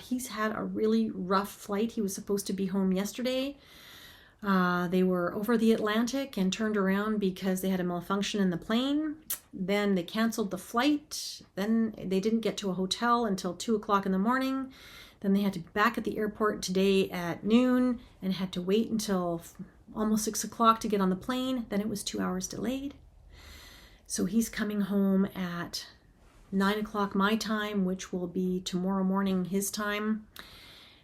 He's had a really rough flight. He was supposed to be home yesterday. They were over the Atlantic and turned around because they had a malfunction in the plane. Then they canceled the flight. Then they didn't get to a hotel until 2 o'clock in the morning. Then they had to be back at the airport today at noon and had to wait until almost 6 o'clock to get on the plane. Then it was 2 hours delayed. So he's coming home at 9 o'clock my time, which will be tomorrow morning his time.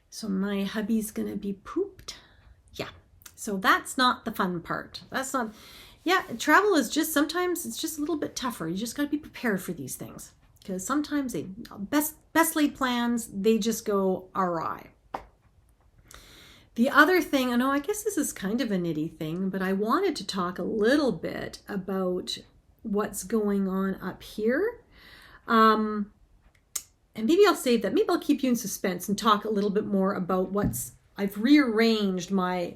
So my hubby's going to be pooped. Yeah. So that's not the fun part. That's not, yeah, travel is just, sometimes it's just a little bit tougher. You just got to be prepared for these things. Because sometimes best laid plans, they just go awry. The other thing, I know, I guess this is kind of a nitty thing, but I wanted to talk a little bit about what's going on up here. And maybe I'll save that. Maybe I'll keep you in suspense and talk a little bit more about I've rearranged my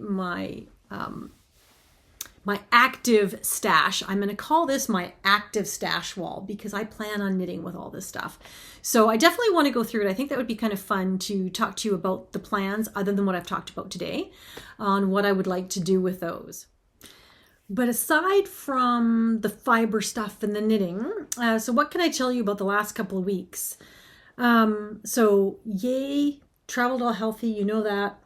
active stash. I'm going to call this my active stash wall because I plan on knitting with all this stuff. So I definitely want to go through it. I think that would be kind of fun to talk to you about the plans other than what I've talked about today on what I would like to do with those. But aside from the fiber stuff and the knitting, so what can I tell you about the last couple of weeks? So yay, traveled all healthy, you know that.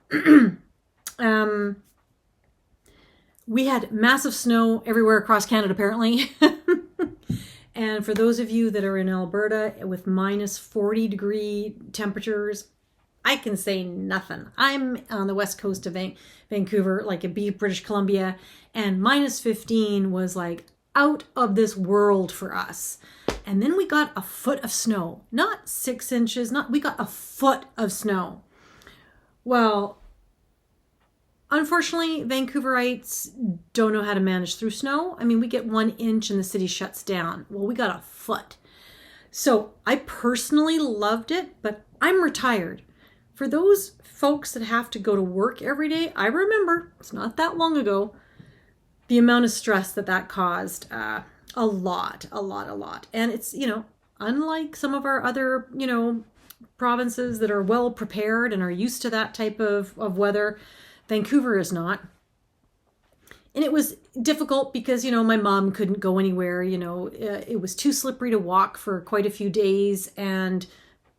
We had massive snow everywhere across Canada, apparently. And for those of you that are in Alberta with minus 40-degree temperatures, I can say nothing. I'm on the west coast of Vancouver, like in British Columbia, and minus 15 was like out of this world for us. And then we got a foot of snow, not 6 inches, we got a foot of snow. Well, unfortunately, Vancouverites don't know how to manage through snow. I mean, we get 1 inch and the city shuts down. Well, we got a foot. So I personally loved it, but I'm retired. For those folks that have to go to work every day, I remember, it's not that long ago, the amount of stress that caused. A lot. And it's, unlike some of our other, provinces that are well prepared and are used to that type of weather, Vancouver is not. And it was difficult because, my mom couldn't go anywhere. It was too slippery to walk for quite a few days and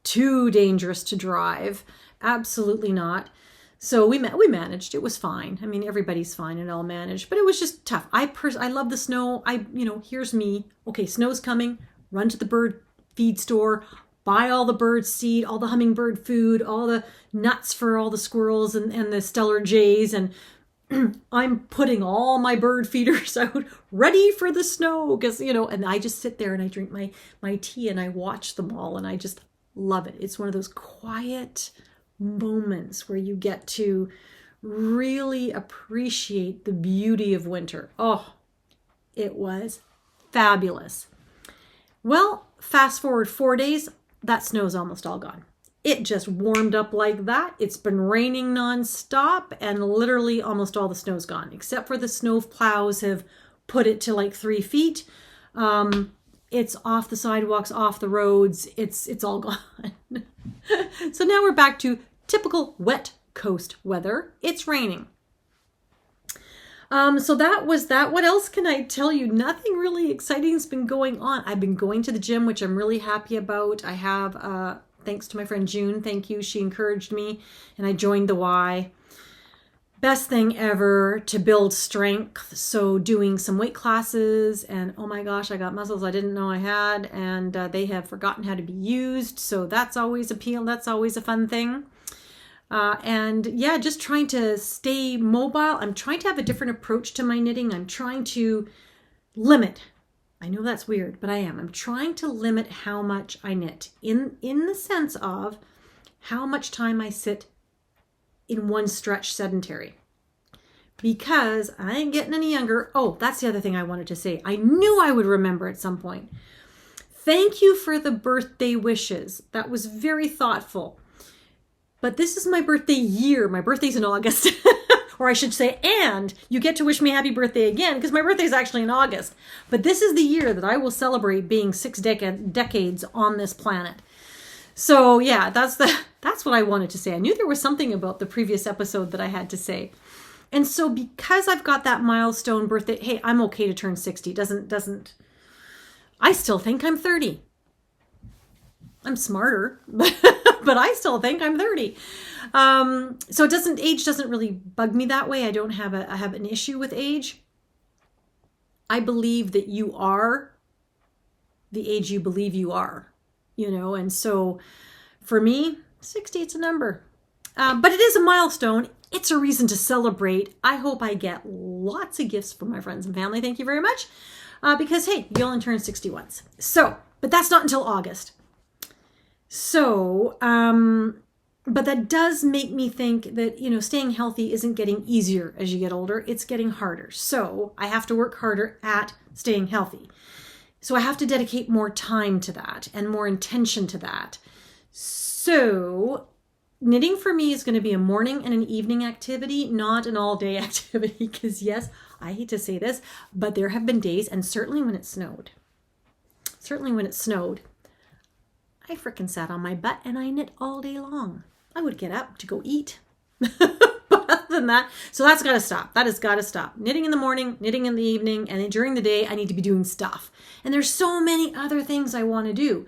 too dangerous to drive. Absolutely not. So we managed. It was fine. I mean, everybody's fine and all managed, but it was just tough. I love the snow. Here's me. Okay, snow's coming. Run to the bird feed store, buy all the bird seed, all the hummingbird food, all the nuts for all the squirrels and the stellar jays, and I'm putting all my bird feeders out ready for the snow because, you know, and I just sit there and I drink my tea and I watch them all and I just love it. It's one of those quiet moments where you get to really appreciate the beauty of winter. Oh, it was fabulous. Well, fast forward 4 days, that snow's almost all gone. It just warmed up like that. It's been raining nonstop and literally almost all the snow's gone, except for the snow plows have put it to like 3 feet. It's off the sidewalks, off the roads. It's all gone. So now we're back to typical wet coast weather. It's raining. So that was that. What else can I tell you? Nothing really exciting has been going on. I've been going to the gym, which I'm really happy about. I have, thanks to my friend June. Thank you. She encouraged me and I joined the Y. Best thing ever to build strength. So doing some weight classes and oh my gosh, I got muscles I didn't know I had and they have forgotten how to be used. So that's always appeal. That's always a fun thing. And yeah, just trying to stay mobile. I'm trying to have a different approach to my knitting. I'm trying to limit. I know that's weird, but I am. I'm trying to limit how much I knit in the sense of how much time I sit in one stretch sedentary. Because I ain't getting any younger. Oh, that's the other thing I wanted to say. I knew I would remember at some point. Thank you for the birthday wishes. That was very thoughtful. But this is my birthday year. My birthday's in August. Or I should say, and you get to wish me happy birthday again because my birthday is actually in August. But this is the year that I will celebrate being 6 decades on this planet. So yeah, that's what I wanted to say. I knew there was something about the previous episode that I had to say. And so because I've got that milestone birthday, hey, I'm okay to turn 60. Doesn't I still think I'm 30. I'm smarter, but I still think I'm 30. So age doesn't really bug me that way. I don't have I have an issue with age. I believe that you are the age you believe you are, you know, and so for me, 60, it's a number. But it is a milestone. It's a reason to celebrate. I hope I get lots of gifts from my friends and family. Thank you very much. Because, hey, you only turn 60 once. So, but that's not until August. So, but that does make me think that, you know, staying healthy isn't getting easier as you get older. It's getting harder. So I have to work harder at staying healthy. So I have to dedicate more time to that and more intention to that. So knitting for me is going to be a morning and an evening activity, not an all-day activity. Because yes, I hate to say this, but there have been days, and certainly when it snowed, I frickin' sat on my butt and I knit all day long. I would get up to go eat. But other than that, so that's got to stop. That has got to stop. Knitting in the morning, knitting in the evening, and then during the day, I need to be doing stuff. And there's so many other things I want to do.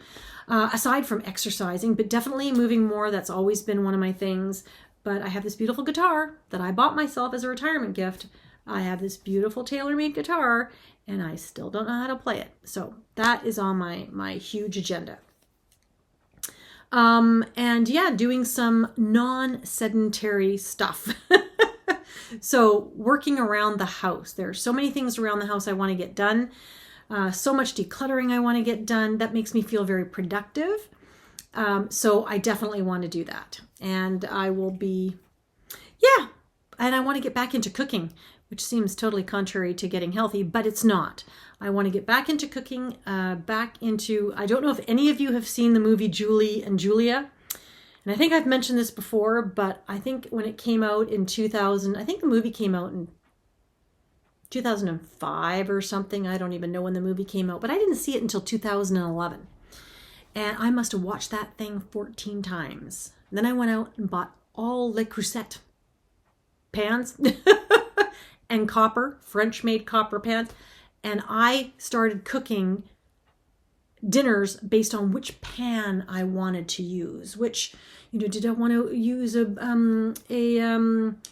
Aside from exercising, but definitely moving more. That's always been one of my things. But I have this beautiful guitar that I bought myself as a retirement gift. I have this beautiful tailor-made guitar, and I still don't know how to play it. So that is on my huge agenda. And yeah, doing some non-sedentary stuff. So working around the house. There are so many things around the house I want to get done. So much decluttering I want to get done. That makes me feel very productive. So I definitely want to do that. And I will be, yeah. And I want to get back into cooking, which seems totally contrary to getting healthy, but it's not. I want to get back into cooking, I don't know if any of you have seen the movie Julie and Julia. And I think I've mentioned this before, but I think when it came out in 2000, I think the movie came out in 2005 or something. I don't even know when the movie came out, but I didn't see it until 2011. And I must have watched that thing 14 times. And then I went out and bought all Le Creuset pans and copper, French-made copper pans. And I started cooking dinners based on which pan I wanted to use. Which, you know, did I want to use a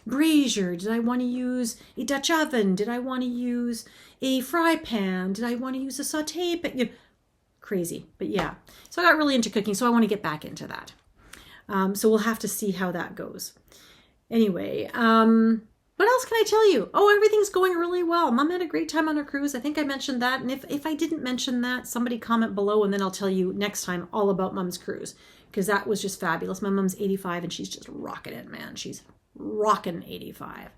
brazier? Did I want to use a Dutch oven? Did I want to use a fry pan? Did I want to use a saute pan? You know, crazy, but yeah. So I got really into cooking, so I want to get back into that. So we'll have to see how that goes. Anyway, what what else can I tell you? Oh, everything's going really well. Mom had a great time on her cruise. I think I mentioned that. And if I didn't mention that, somebody comment below and then I'll tell you next time all about Mom's cruise, because that was just fabulous. My mom's 85 and she's just rocking it, man. She's rocking 85.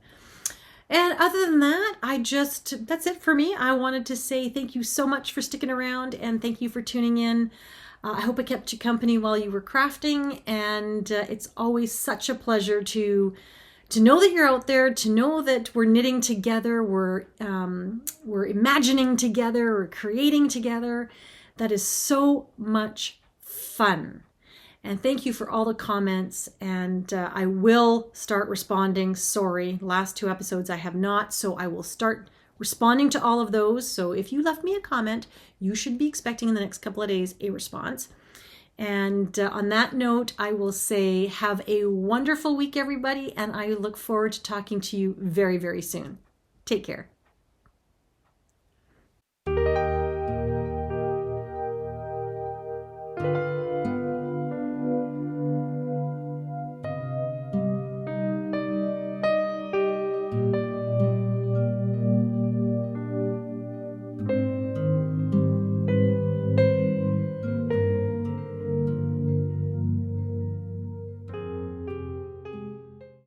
And other than that, that's it for me. I wanted to say thank you so much for sticking around and thank you for tuning in. I hope I kept you company while you were crafting, and it's always such a pleasure to know that you're out there, to know that we're knitting together, we're imagining together, we're creating together. That is so much fun. And thank you for all the comments, and I will start responding. Sorry, last 2 episodes I have not, so I will start responding to all of those. So if you left me a comment, you should be expecting in the next couple of days a response. And on that note, I will say have a wonderful week, everybody, and I look forward to talking to you very, very soon. Take care.